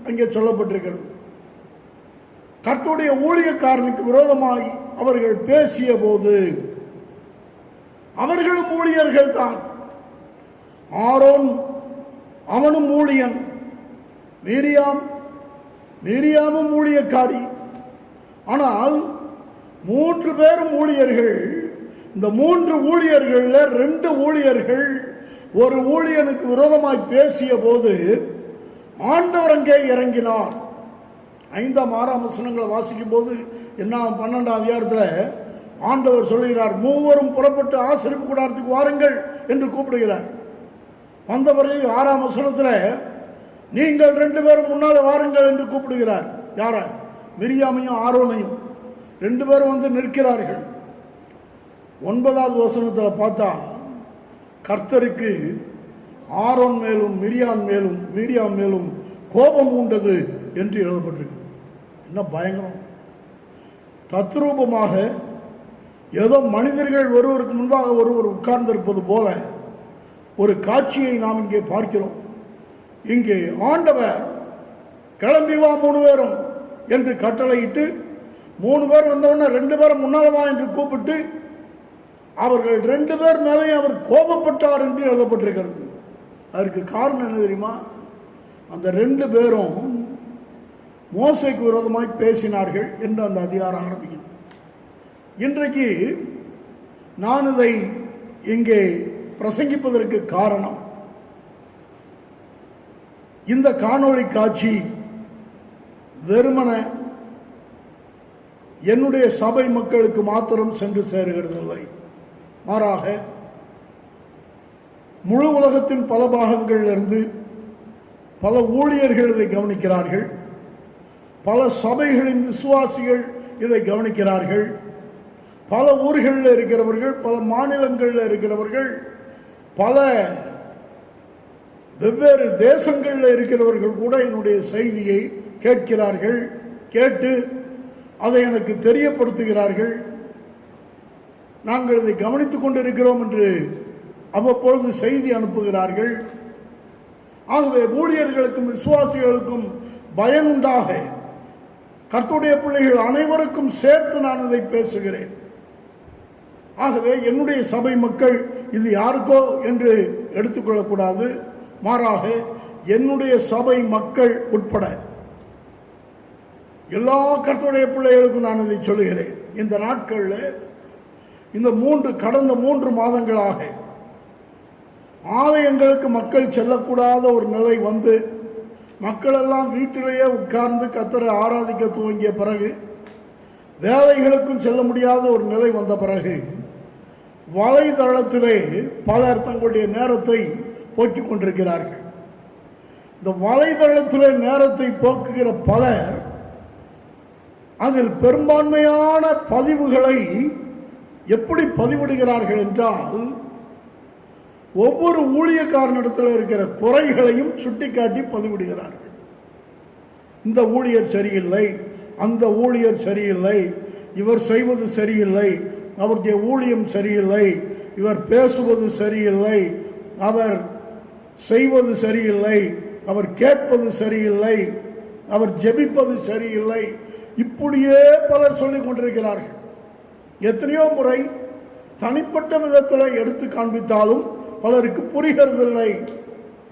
அங்கே சொல்லப்பட்டிருக்கிறது. கர்த்தருடைய ஊழியக்காரனுக்கு விரோதமாய் அவர்கள் பேசிய போது அவர்களும் ஊழியர்கள் தான். ஆரோன் அவனும் ஊழியன், மிரியாமும் ஊழியக்காரி. ஆனால் 3 பேரும் ஊழியர்கள். இந்த 3 ஊழியர்கள்ல 2 ஊழியர்கள் ஒரு ஊழியனுக்கு விரோதமாய் பேசிய போது ஆண்டவர் அங்கே இறங்கினார். 5ஆம் 6ஆம் வசனங்களை வாசிக்கும் போது என்ன 12ஆம் அதிகாரத்தில் ஆண்டவர் சொல்கிறார், மூவரும் புறப்பட்டு ஆசரிப்பு கூடாரத்துக்கு வாருங்கள் என்று கூப்பிடுகிறார். வந்த பிறகு 6ஆம் வசனத்தில் நீங்கள் 2 பேரும் முன்னாலே வாருங்கள் என்று கூப்பிடுகிறார். யார? மிரியாமையும் ஆரோனையும். 2 பேரும் வந்து நிற்கிறார்கள். 9ஆவது வசனத்தில் பார்த்தா கர்த்தருக்கு ஆரோன் மேலும் மிரியாம் மேலும் கோபம் உண்டது என்று எழுதப்பட்டிருக்கு. என்ன பயங்கரம்! தத்ரூபமாக ஏதோ மனிதர்கள் ஒருவருக்கு முன்பாக ஒருவர் உட்கார்ந்திருப்பது போல ஒரு காட்சியை நாம் இங்கே பார்க்கிறோம். இங்கே ஆண்டவர் கிளம்பி வா 3 பேரும் என்று கட்டளையிட்டு 3 பேர் வந்தவுடனே 2 பேரும் முன்னாலவா என்று கூப்பிட்டு அவர்கள் 2 பேர் மேலே அவர் கோபப்பட்டார் என்று எழுதப்பட்டிருக்கிறது. அதற்கு காரணம் என்ன தெரியுமா? அந்த 2 பேரும் மோசேக்கு விரோதமாய் பேசினார்கள் என்று அந்த அதிகாரம் ஆரம்பிக்கிறது. இன்றைக்கு நான் இதை இங்கே பிரசங்கிப்பதற்கு காரணம், இந்த காணொளி காட்சி வெறுமன என்னுடைய சபை மக்களுக்கு மாத்திரம் சென்று சேருகிறதில்லை. மாறாக முழு உலகத்தின் பல பாகங்களிலிருந்து பல ஊழியர்கள் இதை கவனிக்கிறார்கள், பல சபைகளின் விசுவாசிகள் இதை கவனிக்கிறார்கள், பல ஊர்களில் இருக்கிறவர்கள், பல மாநிலங்களில் இருக்கிறவர்கள், பல வெவ்வேறு தேசங்களில் இருக்கிறவர்கள் கூட என்னுடைய செய்தியை கேட்கிறார்கள். கேட்டு அதை எனக்கு தெரியப்படுத்துகிறார்கள். நாங்கள் இதை கவனித்துக் கொண்டிருக்கிறோம் என்று அவ்வப்பொழுது செய்தி அனுப்புகிறார்கள். ஆகவே ஊழியர்களுக்கும் விசுவாசிகளுக்கும் பயனுண்டாக கர்த்தருடைய பிள்ளைகள் அனைவருக்கும் சேர்த்து நான் இதை பேசுகிறேன். ஆகவே என்னுடைய சபை மக்கள் இது யாருக்கோ என்று எடுத்துக்கொள்ளக்கூடாது. மாறாக என்னுடைய சபை மக்கள் உட்பட எல்லா கர்த்தருடைய பிள்ளைகளுக்கும் நான் இதை சொல்லுகிறேன். இந்த நாட்களில் இந்த கடந்த 3 மாதங்களாக ஆலயங்களுக்கு மக்கள் செல்லக்கூடாத ஒரு நிலை வந்து மக்கள் எல்லாம் வீட்டிலேயே உட்கார்ந்து கர்த்தரை ஆராதிக்க துவங்கிய பிறகு, வேலைகளுக்கும் செல்ல முடியாத ஒரு நிலை வந்த பிறகு, வலைதளத்திலே பலர் தங்களுடைய நேரத்தை போக்கிக் கொண்டிருக்கிறார்கள். இந்த வலைதளத்திலே நேரத்தை போக்குகிற பலர் அதில் பெரும்பான்மையான பதிவுகளை எப்படி பதிவிடுகிறார்கள் என்றால், ஒவ்வொரு ஊழியக்காரனிடத்தில் இருக்கிற குறைகளையும் சுட்டிக்காட்டி பதிவிடுகிறார்கள். இந்த ஊழியர் சரியில்லை, அந்த ஊழியர் சரியில்லை, இவர் செய்வது சரியில்லை, அவருடைய ஊழியம் சரியில்லை, இவர் பேசுவது சரியில்லை, அவர் செய்வது சரியில்லை, அவர் கேட்பது சரியில்லை, அவர் ஜெபிப்பது சரியில்லை, இப்படியே பலர் சொல்லிக் கொண்டிருக்கிறார்கள். எத்தனையோ முறை தனிப்பட்ட விதத்தில் எடுத்து காண்பித்தாலும் பலருக்கு புரிகிறதில்லை.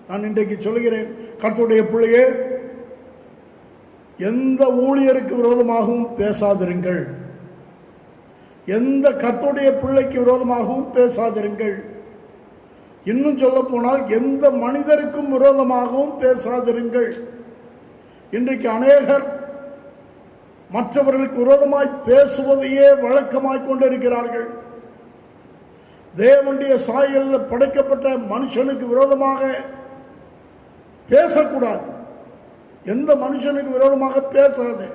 நான் இன்றைக்கு சொல்கிறேன், கர்த்தருடைய பிள்ளையே, எந்த ஊழியருக்கு விரோதமாகவும் பேசாதிருங்கள், எந்த கர்த்தருடைய பிள்ளைக்கு விரோதமாகவும் பேசாதிருங்கள். இன்னும் சொல்ல போனால் எந்த மனிதருக்கும் விரோதமாகவும் பேசாதிருங்கள். இன்றைக்கு அநேகர் மற்றவர்களுக்கு விரோதமாய் பேசுவதையே வழக்கமாய் கொண்டிருக்கிறார்கள். தேவனுடைய சாயலில் படைக்கப்பட்ட மனுஷனுக்கு விரோதமாக பேசக்கூடாது. எந்த மனுஷனுக்கு விரோதமாக பேசாது.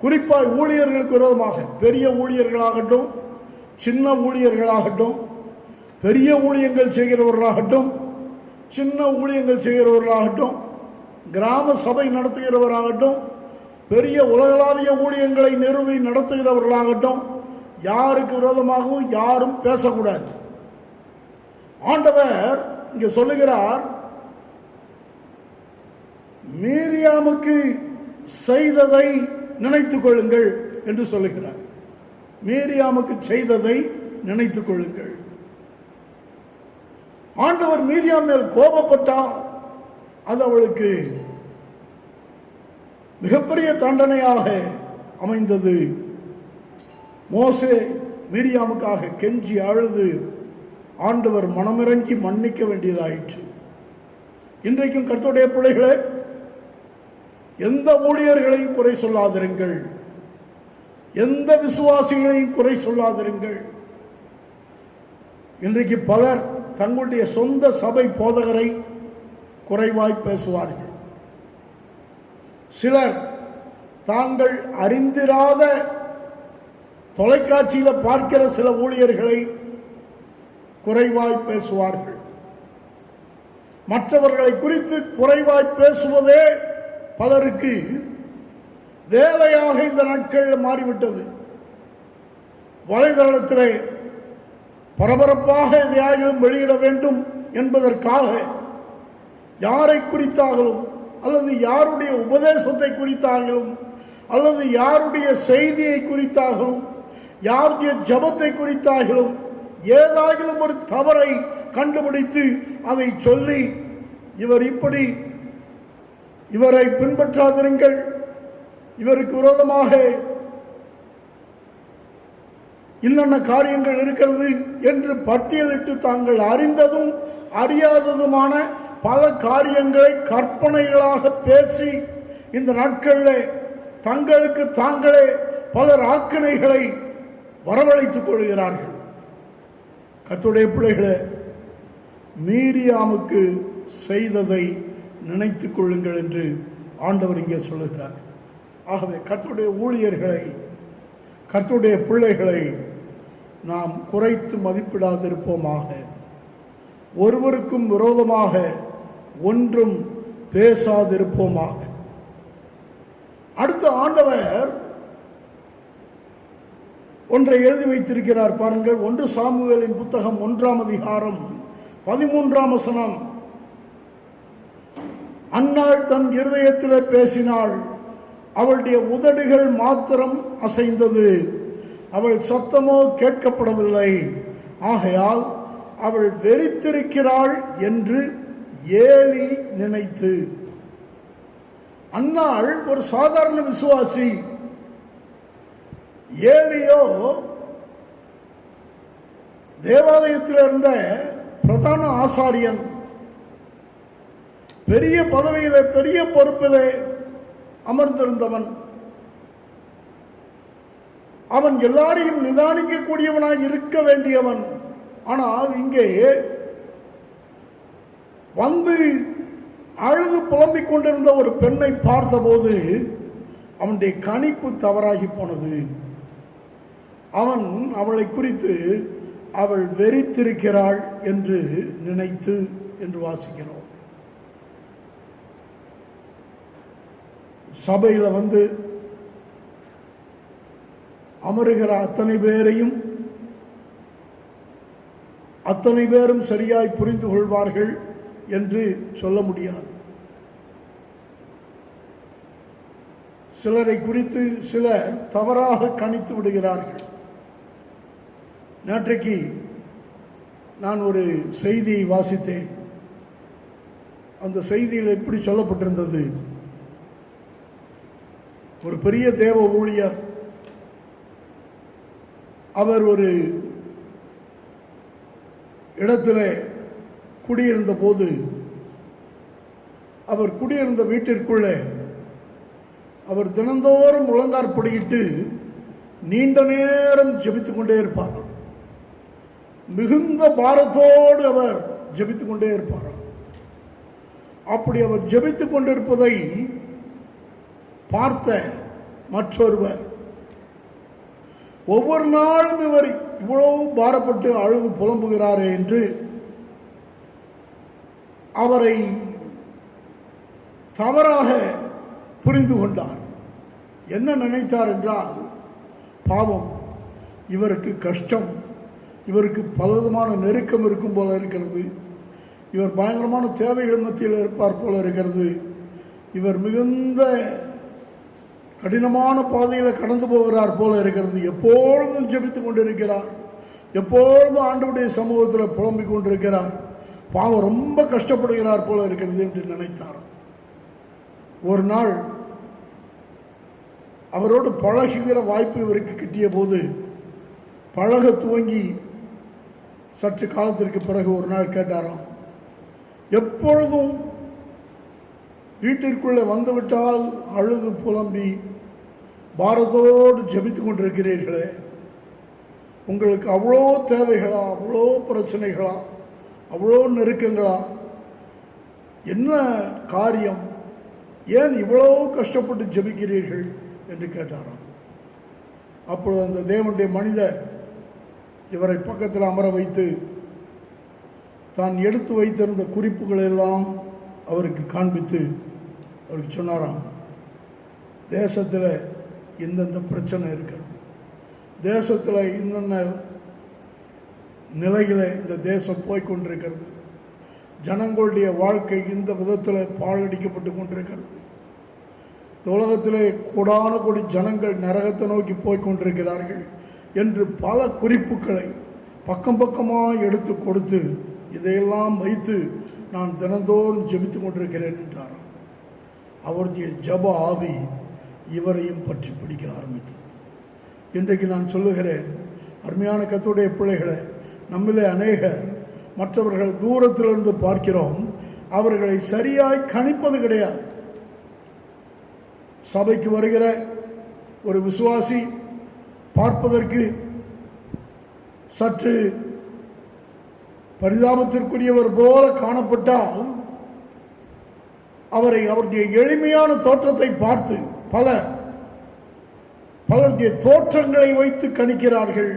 குறிப்பாக ஊழியர்களுக்கு விரோதமாக, பெரிய ஊழியர்களாகட்டும், சின்ன ஊழியர்களாகட்டும், பெரிய ஊழியங்கள் செய்கிறவர்களாகட்டும், சின்ன ஊழியங்கள் செய்கிறவர்களாகட்டும், கிராம சபை நடத்துகிறவராகட்டும், பெரிய உலகளாவிய ஊழியங்களை நிறுவி நடத்துகிறவர்களாகட்டும், யாருக்கு விரோதமாகவும் யாரும் பேசக்கூடாது. ஆண்டவர் இங்கே சொல்லுகிறார், மீரியாமுக்கு செய்ததை நினைத்துக் கொள்ளுங்கள் என்று சொல்லுகிறார். மீரியாமுக்கு செய்ததை நினைத்துக் கொள்ளுங்கள். ஆண்டவர் மீரியாம் மேல் கோபப்பட்டார். அது அவளுக்கு மிகப்பெரிய தண்டனையாக அமைந்தது. மோசே மீரியாமுக்காக கெஞ்சி அழுது ஆண்டவர் மனமிறங்கி மன்னிக்க வேண்டியதாயிற்று. இன்றைக்கும் கர்த்தருடைய பிள்ளைகளே, எந்த ஊழியர்களையும் குறை சொல்லாதிருங்கள், எந்த விசுவாசிகளையும் குறை சொல்லாதிருங்கள். இன்றைக்கு பலர் தங்களுடைய சொந்த சபை போதகரை குறைவாய் பேசுவார்கள். சிலர் தாங்கள் அறிந்திராத தொலைக்காட்சியில் பார்க்கிற சில ஊழியர்களை குறைவாய் பேசுவார்கள். மற்றவர்களை குறித்து குறைவாய் பேசுவதே பலருக்கு வேலையாக இந்த நாட்களில் மாறிவிட்டது. வலைதளத்திலே பரபரப்பாக எதையாகிலும் வெளியிட வேண்டும் என்பதற்காக யாரை குறித்தாகலும், அல்லது யாருடைய உபதேசத்தை குறித்தாகலும், அல்லது யாருடைய செய்தியை குறித்தாகலும், யாருடைய ஜபத்தை குறித்தாகலும் ஏதாகிலும் ஒரு தவறை கண்டுபிடித்து அதை சொல்லி, இவர் இப்படி, இவரை பின்பற்றாதிருங்கள், இவருக்கு விரோதமாக இன்னென்ன காரியங்கள் இருக்கிறது என்று பட்டியலிட்டு தாங்கள் அறிந்ததும் அறியாததுமான பல காரியங்களை கற்பனைகளாக பேசி இந்த நாட்களில் தங்களுக்கு தாங்களே பலர் ஆக்கினைகளை வரவழைத்துக் கொள்கிறார்கள். கர்த்தருடைய பிள்ளைகளே, மீரியாமுக்கு செய்ததை நினைத்துக் கொள்ளுங்கள் என்று ஆண்டவர் இங்கே சொல்லுகிறார். ஆகவே கர்த்தருடைய ஊழியர்களை, கர்த்தருடைய பிள்ளைகளை நாம் குறைத்து மதிப்பிடாதிருப்போமாக. ஒருவருக்கும் விரோதமாக ஒன்றும் பேசாதிருப்போமாக. அடுத்த ஆண்டவர் ஒன்றை எழுதி வைத்திருக்கிறார் பாருங்கள். 1 சாமுவேலின் புத்தகம் 1ஆம் அதிகாரம் 13ஆம் வசனம். அன்னாள் தன் இருதயத்திலே பேசினாள், அவளுடைய உதடுகள் மாத்திரம் அசைந்தது, அவள் சத்தமோ கேட்கப்படவில்லை. ஆகையால் அவள் வெறித்திருக்கிறாள் என்று ஏலி நினைத்து. அன்னாள் ஒரு சாதாரண விசுவாசி. ஏலியோ தேவாலயத்தில் இருந்த பிரதான ஆசாரியன், பெரிய பதவியிலே பெரிய பொறுப்பிலே அமர்ந்திருந்தவன். அவன் எல்லாரையும் நிதானிக்கக்கூடியவனாய் இருக்க வேண்டியவன். ஆனால் இங்கே வந்து அழுது புலம்பிக் கொண்டிருந்த ஒரு பெண்ணை பார்த்தபோது அவனுடைய கணிப்பு தவறாகி போனது. அவன் அவளை குறித்து அவள் வெறித்திருக்கிறாள் என்று நினைத்து என்று வாசிக்கிறோம். சபையில் வந்து அமருகிற அத்தனை பேரும் சரியாய் புரிந்து கொள்வார்கள் என்று சொல்ல முடியாது. சிலரை குறித்து சிலர் தவறாக கணித்து விடுகிறார்கள். நேற்றைக்கு நான் ஒரு செய்தியை வாசித்தேன். அந்த செய்தியில் எப்படி சொல்லப்பட்டிருந்தது, ஒரு பெரிய தேவ ஊழியர், அவர் ஒரு இடத்துல குடியிருந்த போது, அவர் குடியிருந்த வீட்டிற்குள்ளே அவர் தினந்தோறும் முழங்காற்படியிட்டு நீண்ட நேரம் ஜெபித்துக் கொண்டே இருப்பார். மிகுந்த பாரத்தோடு அவர் ஜெபித்துக் கொண்டே இருப்பார். அப்படி அவர் ஜெபித்துக் கொண்டிருப்பதை பார்த்த மற்றொருவர், ஒவ்வொரு நாளும் இவர் இவ்வளவு பாரப்பட்டு அழுது புலம்புகிறாரே என்று அவரை தவறாக புரிந்து கொண்டார். என்ன நினைத்தார் என்றால், பாவம், இவருக்கு கஷ்டம், இவருக்கு பலவிதமான நெருக்கம் இருக்கும் போல இருக்கிறது, இவர் பயங்கரமான தேவைகள் மத்தியில் இருப்பார் போல இருக்கிறது, இவர் மிகுந்த கடினமான பாதையில் கடந்து போகிறார் போல இருக்கிறது, எப்பொழுதும் ஜெபித்துக் கொண்டிருக்கிறார், எப்பொழுதும் ஆண்டவருடைய சமூகத்தில் புலம்பிக் கொண்டிருக்கிறார், பாவம் ரொம்ப கஷ்டப்படுகிறார் போல இருக்கிறது என்று நினைத்தார். ஒரு நாள் அவரோடு பழகுகிற வாய்ப்பு இவருக்கு கிட்டிய போது, பழக துவங்கி சற்று காலத்திற்கு பிறகு ஒரு நாள் கேட்டாராம், எப்பொழுதும் வீட்டிற்குள்ளே வந்துவிட்டால் அழுது புலம்பி பாரத்தோடு ஜெபித்துக் கொண்டிருக்கிறீர்களே, உங்களுக்கு அவ்வளோ தேவைகளா, அவ்வளோ பிரச்சனைகளா, அவ்வளோ நெருக்கங்களா, என்ன காரியம், ஏன் இவ்வளோ கஷ்டப்பட்டு ஜெபிக்கிறீர்கள் என்று கேட்டாராம். அப்பொழுது அந்த தேவனுடைய மனிதர் இவரை பக்கத்தில் அமர வைத்து தான் எடுத்து வைத்திருந்த குறிப்புகள் எல்லாம் அவருக்கு காண்பித்து அவருக்கு சொன்னாராம், தேசத்தில் இந்தந்த பிரச்சனை இருக்கிறது, தேசத்தில் இன்னென்ன நிலையில் இந்த தேசம் போய்கொண்டிருக்கிறது, ஜனங்களுடைய வாழ்க்கை இந்த விதத்தில் பாழடிக்கப்பட்டு கொண்டிருக்கிறது, உலகத்திலே கோடான கோடி ஜனங்கள் நரகத்தை நோக்கி போய்கொண்டிருக்கிறார்கள் என்று பல குறிப்புகளை பக்கம் பக்கமாக எடுத்து கொடுத்து, இதையெல்லாம் வைத்து நான் தினந்தோறும் ஜெபித்து கொண்டிருக்கிறேன் என்றாராம். அவருடைய ஜப ஆவி இவரையும் பற்றி பிடிக்க ஆரம்பித்தது. இன்றைக்கு நான் சொல்லுகிறேன், அருமையான கர்த்தருடைய பிள்ளைகளை, நம்மிலே அநேகர் மற்றவர்கள் தூரத்திலிருந்து பார்க்கிறோம், அவர்களை சரியாய் கணிப்பது கிடையாது. சபைக்கு வருகிற ஒரு விசுவாசி பார்ப்பதற்கு சற்று பரிதாபத்திற்குரியவர் போல காணப்பட்டால், அவருடைய எளிமையான தோற்றத்தை பார்த்து பலருடைய தோற்றங்களை வைத்து கணிக்கிறார்கள்.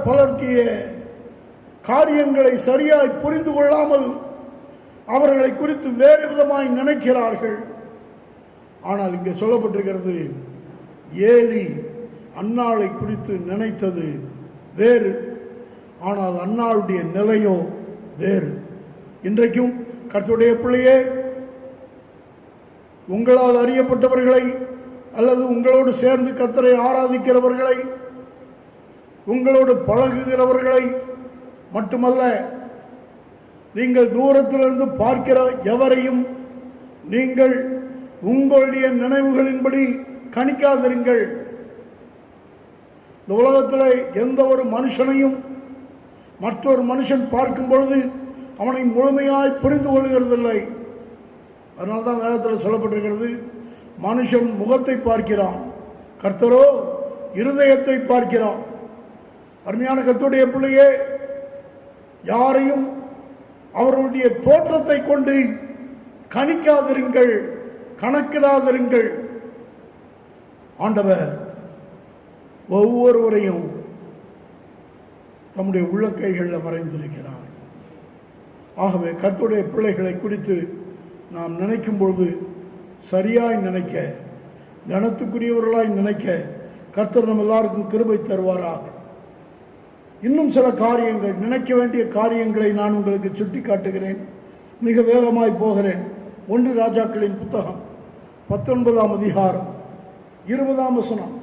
பலருடைய காரியங்களை சரியாய் புரிந்து கொள்ளாமல் அவர்களை குறித்து வேறு விதமாய் நினைக்கிறார்கள். ஆனால் இங்கே சொல்லப்பட்டிருக்கிறது, ஏலி அன்னாளை குறித்து நினைத்தது வேறு, ஆனால் அன்னாளுடைய நிலையோ வேறு. இன்றைக்கும் கர்த்தருடைய பிள்ளையே, உங்களால் அறியப்பட்டவர்களை அல்லது உங்களோடு சேர்ந்து கர்த்தரை ஆராதிக்கிறவர்களை, உங்களோடு பழகுகிறவர்களை மட்டுமல்ல, நீங்கள் தூரத்திலிருந்து பார்க்கிற எவரையும் நீங்கள் உங்களுடைய நினைவுகளின்படி கணிக்காதிருங்கள். இந்த உலகத்தில் எந்த ஒரு மனுஷனையும் மற்றொரு மனுஷன் பார்க்கும் பொழுது அவனை முழுமையாய் புரிந்து கொள்கிறதில்லை. அதனால தான் வேதத்தில் சொல்லப்பட்டிருக்கிறது, மனுஷன் முகத்தை பார்க்கிறான், கர்த்தரோ இருதயத்தை பார்க்கிறான். அருமையான கர்த்தருடைய பிள்ளையே, யாரையும் அவர்களுடைய தோற்றத்தை கொண்டு கணிக்காதிருங்கள், கணக்கிடாதிருங்கள். ஆண்டவர் ஒவ்வொருவரையும் தம்முடைய உள்ளங்கைகளில் வரைந்திருக்கிறார். ஆகவே கர்த்தருடைய பிள்ளைகளை குறித்து நாம் நினைக்கும் பொழுது சரியாய் நினைக்க, கனத்துக்குரியவர்களாய் நினைக்க கர்த்தர் நம்ம எல்லாருக்கும் கிருபை தருவாராக. இன்னும் சில காரியங்கள், நினைக்க வேண்டிய காரியங்களை நான் உங்களுக்கு சுட்டி காட்டுகிறேன். மிக வேகமாய் போகிறேன். 1 ராஜாக்களின் புத்தகம் 19ஆம் அதிகாரம் 20ஆம் வசனம்.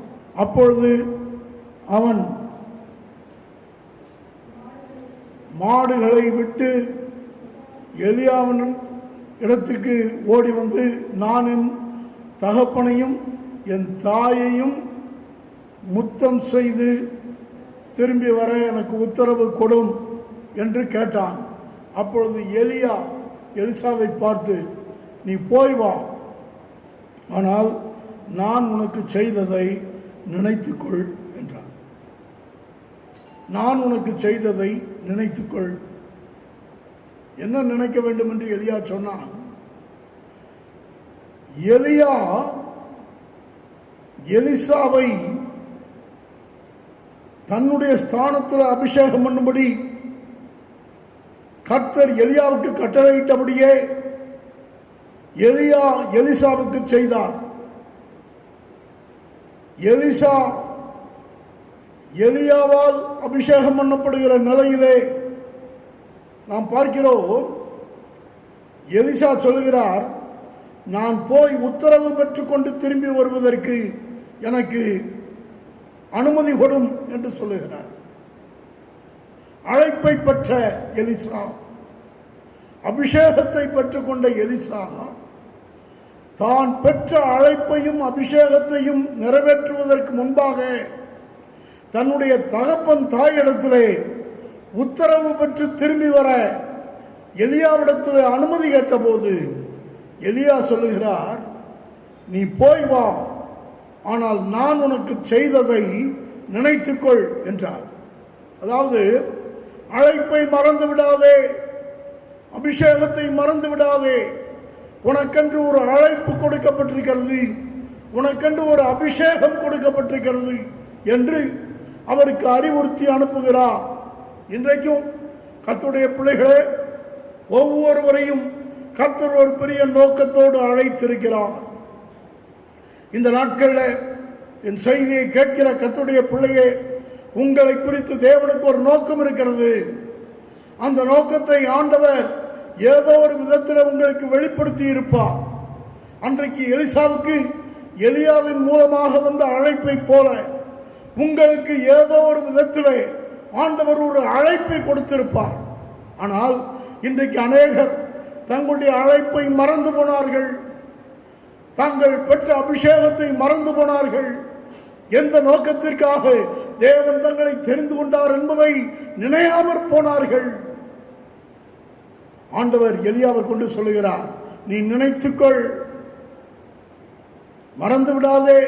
அப்பொழுது அவன் மாடுகளை விட்டு எலியாவின் இடத்துக்கு ஓடி வந்து, நான் என் தகப்பனையும் என் தாயையும் முத்தம் செய்து திரும்பி வர எனக்கு உத்தரவு கொடும் என்று கேட்டான். அப்பொழுது எலியா எலிசாவை பார்த்து, நீ போய் வா, ஆனால் நான் உனக்கு செய்ததை நினைத்துக்கொள் என்றான். நான் உனக்கு செய்ததை நினைத்துக்கொள். என்ன நினைக்க வேண்டும் என்று எலியா சொன்னான். எலியா எலிசாவை தன்னுடைய ஸ்தானத்தில் அபிஷேகம் பண்ணும்படி கர்த்தர் எலியாவுக்கு கட்டளையிட்டபடியே எலியா எலிசாவுக்கு செய்தார். எலிசா எலியாவால் அபிஷேகம் பண்ணப்படுகிற நிலையிலே நாம் பார்க்கிறோம். எலிசா சொல்கிறார், நான் போய் உத்தரவு பெற்றுக்கொண்டு திரும்பி வருவதற்கு எனக்கு அனுமதி கொடும் என்று சொல்லுகிறார். அழைப்பை பெற்ற எலிசா, அபிஷேகத்தை பெற்றுக்கொண்ட எலிசா தான் பெற்ற அழைப்பையும் அபிஷேகத்தையும் நிறைவேற்றுவதற்கு முன்பாக தன்னுடைய தகப்பன் தாயிடத்திலே உத்தரவு பெற்று திரும்பி வர எலியாவிடத்தில் அனுமதி கேட்டபோது எலியா சொல்லுகிறார், நீ போய் வா, ஆனால் நான் உனக்கு செய்ததை நினைத்துக்கொள் என்றார். அதாவது அழைப்பை மறந்து விடாதே, அபிஷேகத்தை மறந்து விடாதே. உனக்கென்று ஒரு அழைப்பு கொடுக்கப்பட்டிருக்கிறது, உனக்கென்று ஒரு அபிஷேகம் கொடுக்கப்பட்டிருக்கிறது என்று அவருக்கு அறிவுறுத்தி அனுப்புகிறார். இன்றைக்கும் கர்த்தருடைய பிள்ளைகளே, ஒவ்வொருவரையும் கர்த்தர் ஒரு பெரிய நோக்கத்தோடு அழைத்திருக்கிறார். இந்த நாட்களில் என் செய்தியை கேட்கிற கர்த்தருடைய பிள்ளையே, உங்களை குறித்து தேவனுக்கு ஒரு நோக்கம் இருக்கிறது. அந்த நோக்கத்தை ஆண்டவர் ஏதோ ஒரு விதத்தில் உங்களுக்கு வெளிப்படுத்தி இருப்பார். அன்றைக்கு எலிசாவுக்கு எலியாவின் மூலமாக வந்த அழைப்பை போல உங்களுக்கு ஏதோ ஒரு விதத்தில் ஆண்டவர் ஒரு அழைப்பை கொடுத்திருப்பார். ஆனால் இன்றைக்கு அநேகர் தங்களுடைய அழைப்பை மறந்து போனார்கள், தாங்கள் பெற்ற அபிஷேகத்தை மறந்து போனார்கள். எந்த நோக்கத்திற்காக தேவன் தங்களை தெரிந்து கொண்டார் என்பதை நினையாமற் போனார்கள். ஆண்டவர் எலியாவை கொண்டு சொல்லுகிறார், நீ நினைத்துக்கொள், மறந்து விடாதே.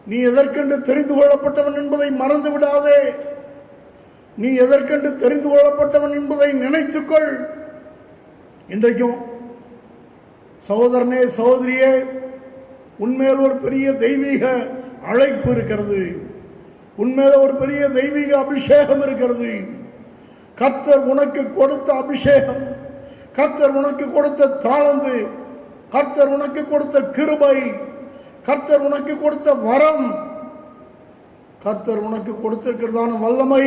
நீ எதற்கென்று தெரிந்து கொள்ளப்பட்டவன் என்பதை மறந்து விடாதே. நீ எதற்கென்று தெரிந்து கொள்ளப்பட்டவன் என்பதை நினைத்துக்கொள். இன்றைக்கும் சகோதரனே, சகோதரியே, உன்மேல் ஒரு பெரிய தெய்வீக அழைப்பு இருக்கிறது, உன்மேல ஒரு பெரிய தெய்வீக அபிஷேகம் இருக்கிறது. கர்த்தர் உனக்கு கொடுத்த அபிஷேகம், கர்த்தர் உனக்கு கொடுத்த தாளந்து, கர்த்தர் உனக்கு கொடுத்த கிருபை, கர்த்தர் உனக்கு கொடுத்த வரம், கர்த்தர் உனக்கு கொடுத்திருக்கிறதான வல்லமை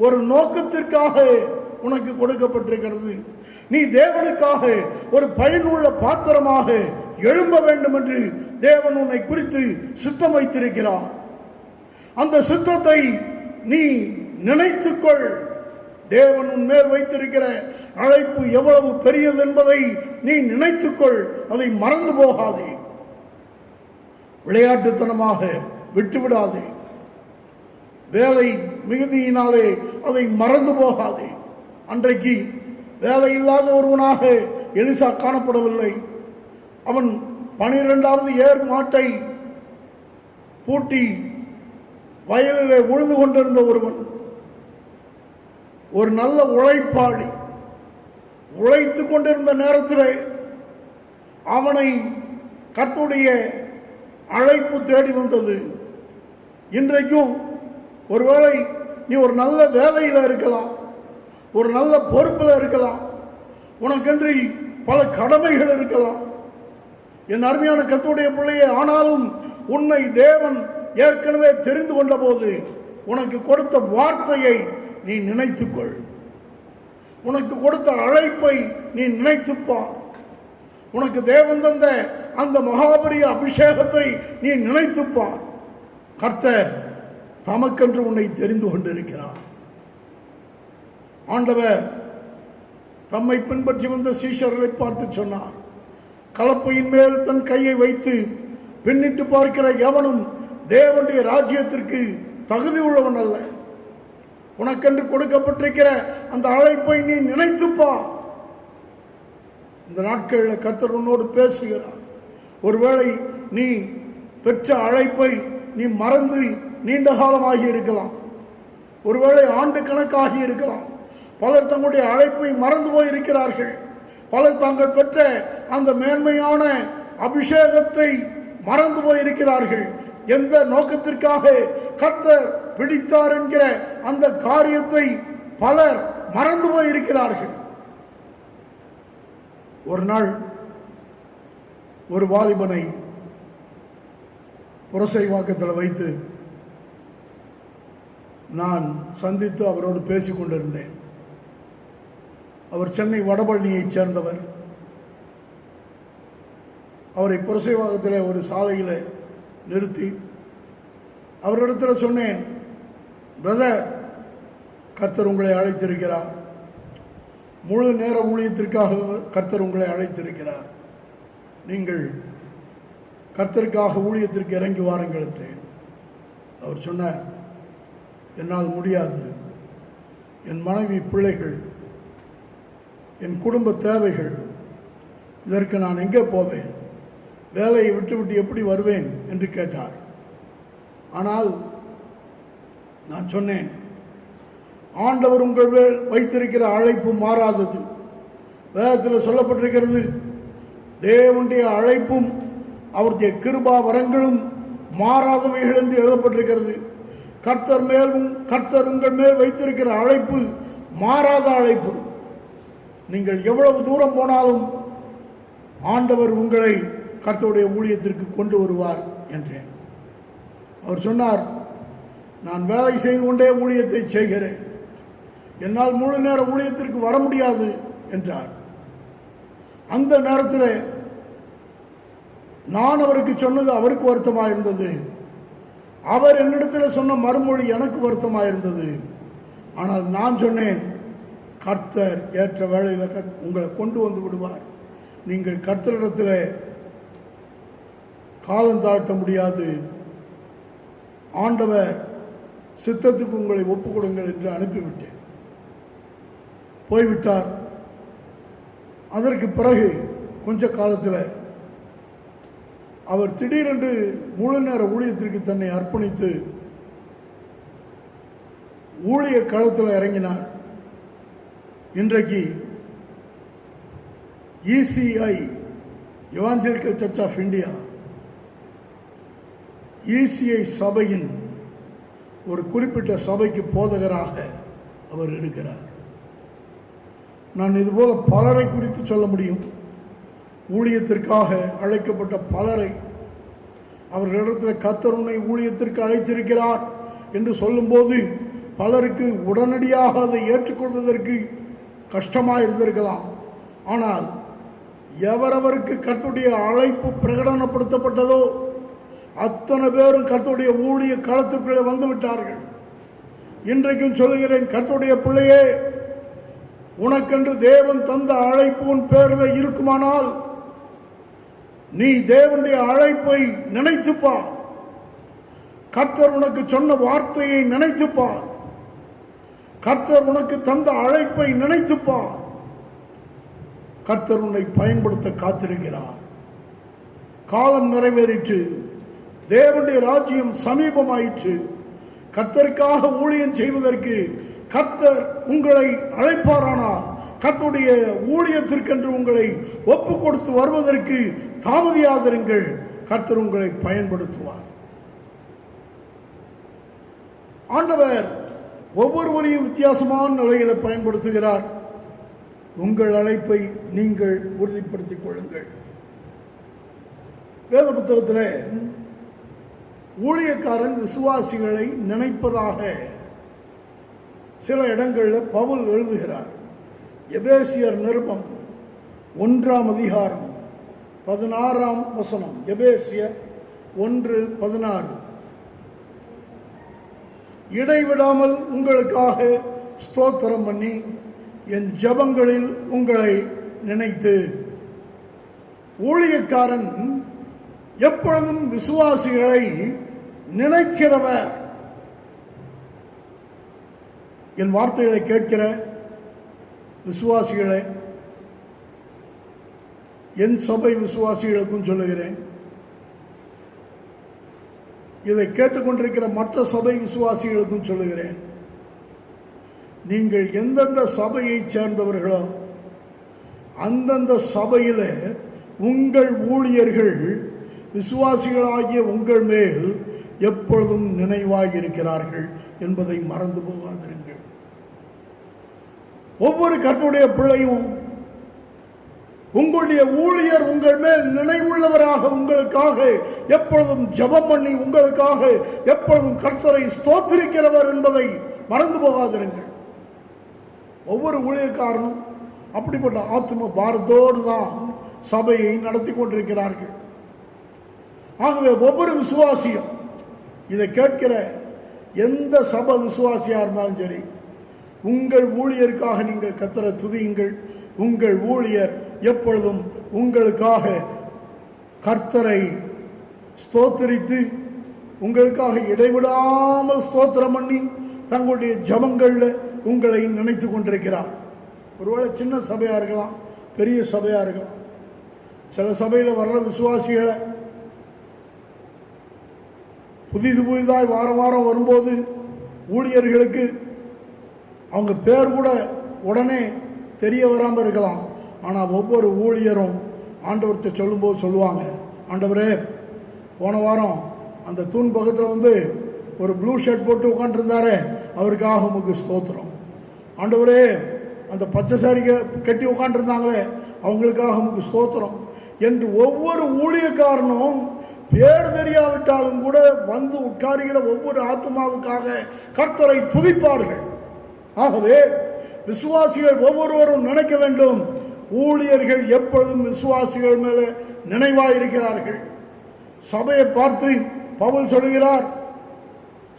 ஒரு நோக்கத்திற்காக உனக்கு கொடுக்கப்பட்டிருக்கிறது. நீ தேவனுக்காக ஒரு பயனுள்ள பாத்திரமாக எழும்ப வேண்டும் என்று தேவன் உன்னை குறித்து சித்தம் வைத்திருக்கிறார். அந்த சித்தத்தை நீ நினைத்துக்கொள். தேவன் உன் மேல் வைத்திருக்கிற அழைப்பு எவ்வளவு பெரியது என்பதை நீ நினைத்துக்கொள். அதை மறந்து போகாதே, விளையாட்டுத்தனமாக விட்டுவிடாதே, வேலை மிகுதியினாலே அதை மறந்து போகாதே. அன்றைக்கு வேலை இல்லாத ஒருவனாக எலிசா காணப்படவில்லை. அவன் 12வது ஏர் மாட்டை பூட்டி வயலிலே உழுது கொண்டிருந்த ஒருவன், ஒரு நல்ல உழைப்பாளி. உழைத்து கொண்டிருந்த நேரத்தில் அவனை கர்த்தருடைய அழைப்பு தேடி வந்தது. இன்றைக்கும் ஒருவேளை நீ ஒரு நல்ல வேலையில் இருக்கலாம், ஒரு நல்ல பொறுப்பில் இருக்கலாம், உனக்கென்று பல கடமைகள் இருக்கலாம். என் அருமையான கர்த்தருடைய பிள்ளையே, ஆனாலும் உன்னை தேவன் ஏற்கனவே தெரிந்து கொண்ட போது உனக்கு கொடுத்த வார்த்தையை நீ நினைத்துக்கொள். உனக்கு கொடுத்த அழைப்பை நீ நினைத்துப்பார். உனக்கு தேவன் தந்த அந்த மகாபரிய அபிஷேகத்தை நீ நினைத்துப்பார். கர்த்தர் தமக்கென்று உன்னை தெரிந்து கொண்டிருக்கிறார். ஆண்டவர் தம்மை பின்பற்றி வந்த சீஷர்களை பார்த்து சொன்னார், கலப்பையின் மேல் தன் கையை வைத்து பின்னிட்டு பார்க்கிற எவனும் தேவனுடைய ராஜ்யத்திற்கு தகுதி உள்ளவன் அல்ல. உனக்கென்று கொடுக்கப்பட்டிருக்கிற அந்த அழைப்பை நீ நினைத்துப்பா. இந்த நாட்களில் கர்த்தர் உன்னோடு பேசுகிறார். ஒருவேளை நீ பெற்ற அழைப்பை நீ மறந்து நீண்ட காலமாகி இருக்கலாம், ஒருவேளை ஆண்டு கணக்காகி இருக்கலாம். பலர் தங்களுடைய அழைப்பை மறந்து போயிருக்கிறார்கள். பலர் தாங்கள் பெற்ற அந்த மேன்மையான அபிஷேகத்தை மறந்து போயிருக்கிறார்கள். எந்த நோக்கத்திற்காக கர்த்தர் பிடித்தார் என்கிற அந்த காரியத்தை பலர் மறந்து போயிருக்கிறார்கள். ஒரு நாள் ஒரு வாலிபனை புரசைவாக்கத்தில் வைத்து நான் சந்தித்து அவரோடு பேசிக் கொண்டிருந்தேன். அவர் சென்னை வடபழனியைச் சேர்ந்தவர். அவரை புரசைவாக்கத்தில் ஒரு சாலையில் நிறுத்தி அவரிடத்தில் சொன்னேன், பிரதர், கர்த்தர் உங்களை அழைத்திருக்கிறார். முழு நேர ஊழியத்திற்காக கர்த்தர் உங்களை அழைத்திருக்கிறார். நீங்கள் கர்த்தருக்காக ஊழியத்திற்கு இறங்கி வாருங்கள் என்றேன். அவர் சொன்னார், என்னால் முடியாது. என் மனைவி, பிள்ளைகள், என் குடும்ப தேவைகள், இதற்கு நான் எங்கே போவேன்? வேலையை விட்டுவிட்டு எப்படி வருவேன் என்று கேட்டார். ஆனால் நான் சொன்னேன், ஆண்டவர் உங்கள் மேல் வைத்திருக்கிற அழைப்பு மாறாதது. வேதத்தில் சொல்லப்பட்டிருக்கிறது, தேவனுடைய அழைப்பும் அவருடைய கிருபா வரங்களும் மாறாதவைகள் என்று எழுதப்பட்டிருக்கிறது. கர்த்தர் உங்கள் மேல் வைத்திருக்கிற அழைப்பு மாறாத அழைப்பு. நீங்கள் எவ்வளவு தூரம் போனாலும் ஆண்டவர் உங்களை கர்த்தருடைய ஊழியத்திற்கு கொண்டு வருவார் என்றேன். அவர் சொன்னார், நான் வேலை செய்து கொண்டே ஊழியத்தை செய்கிறேன், என்னால் முழு நேர ஊழியத்திற்கு வர முடியாது என்றார். அந்த நேரத்தில் நான் அவருக்கு சொன்னது அவருக்கு வருத்தமாக இருந்தது. அவர் என்னிடத்தில் சொன்ன மறுமொழி எனக்கு வருத்தமாக இருந்தது. ஆனால் நான் சொன்னேன், கர்த்தர் ஏற்ற வேளையில் உங்களை கொண்டு வந்து விடுவார். நீங்கள் கர்த்தரிடத்தில் காலம் தாழ்த்த முடியாது. ஆண்டவர் சித்தத்துக்கு உங்களை ஒப்புக் கொடுங்கள் என்று அனுப்பிவிட்டேன். போய்விட்டார். அதற்கு பிறகு கொஞ்ச காலத்தில் அவர் திடீரென்று முழு நேர ஊழியத்திற்கு தன்னை அர்ப்பணித்து ஊழிய களத்தில் இறங்கினார். இன்றைக்கு ECI, evangelical church of India, ECI சபையின் ஒரு குறிப்பிட்ட சபைக்கு போதகராக அவர் இருக்கிறார். நான் இதுபோல பலரை குறித்து சொல்ல முடியும். ஊழியத்திற்காக அழைக்கப்பட்ட பலரை அவர்களிடத்தில் கர்த்தர் உன்னை ஊழியத்திற்கு அழைத்திருக்கிறார் என்று சொல்லும்போது பலருக்கு உடனடியாக அதை ஏற்றுக்கொள்வதற்கு கஷ்டமாக இருந்திருக்கலாம். ஆனால் எவரவருக்கு கர்த்தருடைய அழைப்பு பிரகடனப்படுத்தப்பட்டதோ அத்தனை பேரும் கர்த்தருடைய ஊழிய களத்திற்குள்ளே வந்து விட்டார்கள். இன்றைக்கும் சொல்லுகிறேன், கர்த்தருடைய பிள்ளையே, உனக்கென்று தேவன் தந்த அழைப்பு உன் பேரில் இருக்குமானால் நீ தேவனுடைய அழைப்பை நினைத்துப்பார். கர்த்தர் உனக்கு சொன்ன வார்த்தையை நினைத்துப்பார். கர்த்தர் உனக்கு தந்த அழைப்பை நினைத்துப்பார். கர்த்தர் உன்னை பயன்படுத்த காத்திருக்கிறார். காலம் நிறைவேறிற்று. தேவனுடைய ராஜ்யம் சமீபமாயிற்று. கர்த்தருக்காக ஊழியம் செய்வதற்கு கர்த்தர் உங்களை அழைப்பாரானால், கர்த்தருடைய ஊழியத்திற்கென்று உங்களை ஒப்பு கொடுத்து வருவதற்கு தாமதியாதிருங்கள். கர்த்தர் உங்களை பயன்படுத்துவார். ஆண்டவர் ஒவ்வொருவரையும் வித்தியாசமான நிலையில் பயன்படுத்துகிறார். உங்கள் அழைப்பை நீங்கள் உறுதிப்படுத்திக் கொள்ளுங்கள். வேத புத்தகத்தில் ஊழியக்காரன் விசுவாசிகளை நினைப்பதாக சில இடங்களில் பவுல் எழுதுகிறார். எபேசியர் நிருபம் 1ஆம் அதிகாரம் 16ஆம் வசனம். எபேசியர் 1:16. இடைவிடாமல் உங்களுக்காக ஸ்தோத்திரம் பண்ணி என் ஜெபங்களில் உங்களை நினைத்து. ஊழியக்காரன் எப்பொழுதும் விசுவாசிகளை நினைக்கிறவர். என் வார்த்தைகளை கேட்கிற விசுவாசிகளை, என் சபை விசுவாசிகளுக்கும் சொல்லுகிறேன், இதை கேட்டுக்கொண்டிருக்கிற மற்ற சபை விசுவாசிகளுக்கும் சொல்லுகிறேன், நீங்கள் எந்தெந்த சபையை சேர்ந்தவர்களோ அந்தந்த சபையில் உங்கள் ஊழியர்கள் விசுவாசிகளாகிய உங்கள் மேல் எப்பொழுதும் நினைவாக இருக்கிறார்கள் என்பதை மறந்து போகாதிருங்கள். ஒவ்வொரு கர்த்தருடைய பிள்ளையும் உங்களுடைய ஊழியர் உங்கள் மேல் நினைவுள்ளவராக உங்களுக்காக எப்பொழுதும் ஜெபம் பண்ணி உங்களுக்காக எப்பொழுதும் கர்த்தரை ஸ்தோத்திரிக்கிறவர் என்பதை மறந்து போகாதிருங்கள். ஒவ்வொரு ஊழியக்காரனும் அப்படிப்பட்ட ஆத்ம பாரத்தோடு தான் சபையை நடத்தி கொண்டிருக்கிறார்கள். ஆகவே ஒவ்வொரு விசுவாசியும், இதை கேட்கிற எந்த சபை விசுவாசியாக இருந்தாலும் சரி, உங்கள் ஊழியருக்காக நீங்கள் கர்த்தரை துதியுங்கள். உங்கள் ஊழியர் எப்பொழுதும் உங்களுக்காக கர்த்தரை ஸ்தோத்திரித்து உங்களுக்காக இடைவிடாமல் ஸ்தோத்திரம் பண்ணி தங்களுடைய ஜெபங்களில் உங்களை நினைத்து கொண்டிருக்கிறார். ஒருவேளை சின்ன சபையாக இருக்கலாம், பெரிய சபையாக இருக்கலாம். சில சபையில் வர்ற விசுவாசிகளை புதிதாய் வாரம் வாரம் வரும்போது ஊழியர்களுக்கு அவங்க பேர் கூட உடனே தெரிய வராமல் இருக்கலாம். ஆனால் ஒவ்வொரு ஊழியரும் ஆண்டவர்கிட்ட சொல்லும்போது சொல்லுவாங்க, ஆண்டவரே, போன வாரம் அந்த தூண் பக்கத்தில் வந்து ஒரு ப்ளூ ஷர்ட் போட்டு உட்காந்துருந்தாரே, அவருக்காக உமக்கு ஸ்தோத்திரம். ஆண்டவரே, அந்த பச்சை சாரி கட்டி உட்காந்துருந்தாங்களே, அவங்களுக்காக உமக்கு ஸ்தோத்திரம் என்று ஒவ்வொரு ஊழியக்காரனும் பேர் தெரியாவிட்டாலும் கூட வந்து உட்காருகிற ஒவ்வொரு ஆத்மாவுக்காக கர்த்தரை துதிப்பார்கள். ஆகவே விசுவாசிகள் ஒவ்வொருவரும் நினைக்க வேண்டும், ஊழியர்கள் எப்பொழுதும் விசுவாசிகள் மேலே நினைவாயிருக்கிறார்கள். சபையை பார்த்து பவுல் சொல்கிறார்,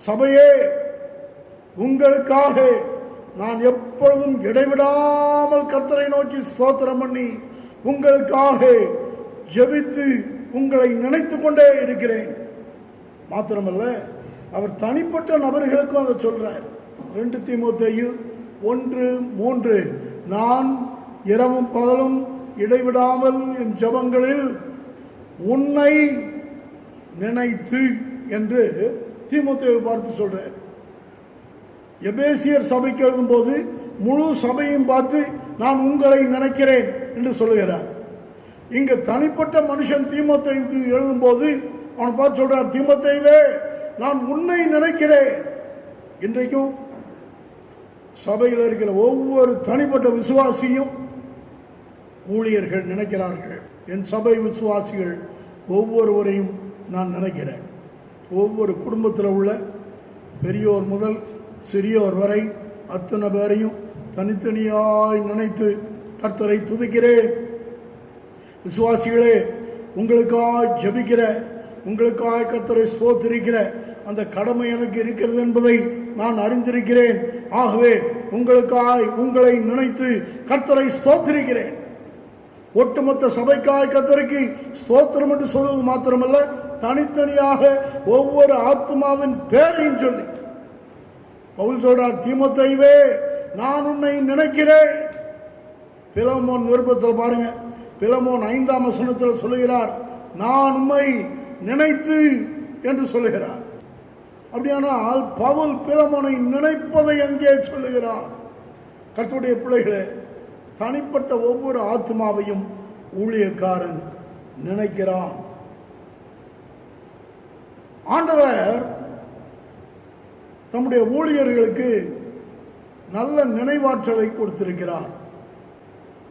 சபையே, உங்களுக்காக நான் எப்பொழுதும் இடைவிடாமல் கர்த்தரை நோக்கி ஸ்தோத்திரம் பண்ணி உங்களுக்காக ஜெபித்து உங்களை நினைத்து கொண்டே இருக்கிறேன். மாத்திரமல்ல, அவர் தனிப்பட்ட நபர்களுக்கும் அதை சொல்றார். 2 தீமோத்தேயு 1:3, நான் இரவும் பகலும் இடைவிடாமல் என் ஜெபங்களில் உன்னை நினைத்து என்று தீமோத்தேயு பார்த்து சொல்றார். எபேசியர் சபைக்கு எழுதும்போது முழு சபையும் பார்த்து நான் உங்களை நினைக்கிறேன் என்று சொல்லுகிறார். இங்க தனிப்பட்ட மனுஷன் தீமோத்தேயுக்கு எழுதும்போது அவனை பார்த்து சொல்றார், தீமோத்தேயுவே, நான் உன்னை நினைக்கிறேன். இன்றைக்கும் சபையில் இருக்கிற ஒவ்வொரு தனிப்பட்ட விசுவாசியும் ஊழியர்கள் நினைக்கிறார்கள். என் சபை விசுவாசிகள் ஒவ்வொருவரையும் நான் நினைக்கிறேன். ஒவ்வொரு குடும்பத்தில் உள்ள பெரியோர் முதல் சிறியோர் வரை அத்தனை பேரையும் தனித்தனியாய் நினைத்து கர்த்தரை துதிக்கிறேன். விசுவாசிகளே, உங்களுக்காய் ஜெபிக்கிற, உங்களுக்காய் கர்த்தரை ஸ்தோத்திரிக்கிற அந்த கடமை எனக்கு இருக்கிறது என்பதை நான் அறிந்திருக்கிறேன். ஆகவே உங்களுக்காய் உங்களை நினைத்து கர்த்தரை ஸ்தோத்திரிக்கிறேன். ஒட்டுமொத்த சபைக்காய் கர்த்தருக்கு ஸ்தோத்திரம் என்று சொல்வது மாத்திரமல்ல, தனித்தனியாக ஒவ்வொரு ஆத்மாவின் பேரையும் சொல்லி பவுல் சொல்றார், தீமோத்தேயுவே நான் உன்னை நினைக்கிறேன். பிலமோன் நிருபத்தில் பாருங்க, பிலமோன் 5ஆம் வசனத்தில் சொல்லுகிறார், நான் உம்மை நினைத்து என்று சொல்லுகிறார். அப்படியானால் பவுல் பிலமோனை நினைப்பதை எங்கே சொல்லுகிறார்? கர்த்தருடைய பிள்ளைகளே, தனிப்பட்ட ஒவ்வொரு ஆத்மாவையும் ஊழியக்காரன் நினைக்கிறான். ஆண்டவர் தம்முடைய ஊழியர்களுக்கு நல்ல நினைவாற்றலை கொடுத்திருக்கிறார்.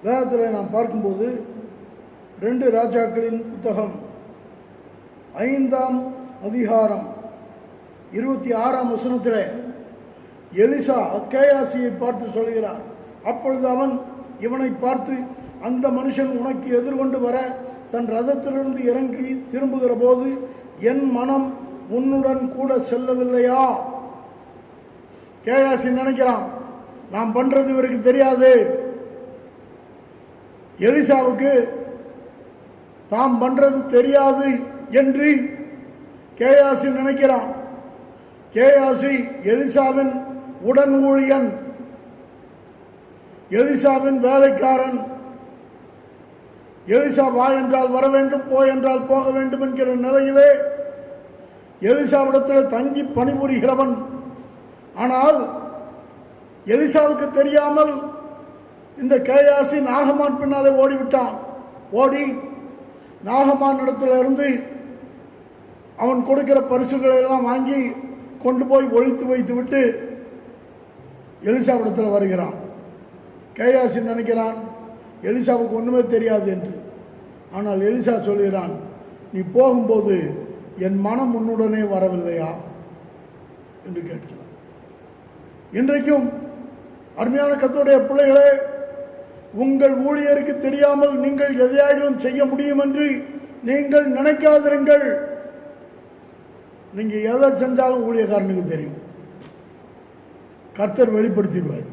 வேதத்தில் நாம் பார்க்கும்போது 2 ராஜாக்களின் புத்தகம் 5ஆம் அதிகாரம் 26ஆம் வசனத்தில் எலிசா கேயாசியை பார்த்து சொல்கிறார். அப்பொழுது அவன் இவனை பார்த்து, அந்த மனுஷன் உனக்கு எதிர்கொண்டு வர தன் ரதத்திலிருந்து இறங்கி திரும்புகிற போது என் மனம் உன்னுடன் கூட செல்லவில்லையா? கேயாசி நினைக்கிறான், நாம் பண்றது இவருக்கு தெரியாது. எலிசாவுக்கு தாம் பண்றது தெரியாது என்று கேயாசி நினைக்கிறான். கேயாசி எலிசாவின் உடன் ஊழியன், எலிசாவின் வேலைக்காரன். எலிசா வா என்றால் வர வேண்டும், போ என்றால் போக வேண்டும் என்கிற நிலையிலே எலிசாவிடத்தில் தங்கி பணிபுரிகிறவன். ஆனால் எலிசாவுக்கு தெரியாமல் இந்த கேயாசி நாகமான் பின்னாலே ஓடிவிட்டான். ஓடி நாகமான் இடத்துல இருந்து அவன் கொடுக்கிற பரிசுகளை எல்லாம் வாங்கி கொண்டு போய் ஒழித்து வைத்து விட்டு எலிசாவிடத்தில் வருகிறான். கேயாசி நினைக்கிறான் எலிசாவுக்கு ஒன்றுமே தெரியாது என்று. ஆனால் எலிசா சொல்கிறான், நீ போகும்போது என் மனம் உன்னுடனே வரவில்லையா என்று கேட்கிறான். இன்றைக்கும் அருமையான கர்த்தருடைய பிள்ளைகளே, உங்கள் ஊழியருக்கு தெரியாமல் நீங்கள் எதையாயிலும் செய்ய முடியும் என்று நீங்கள் நினைக்காதிருங்கள். நீங்கள் எதை செஞ்சாலும் ஊழியக்காரனுக்கு தெரியும், கர்த்தர் வெளிப்படுத்திடுவார்.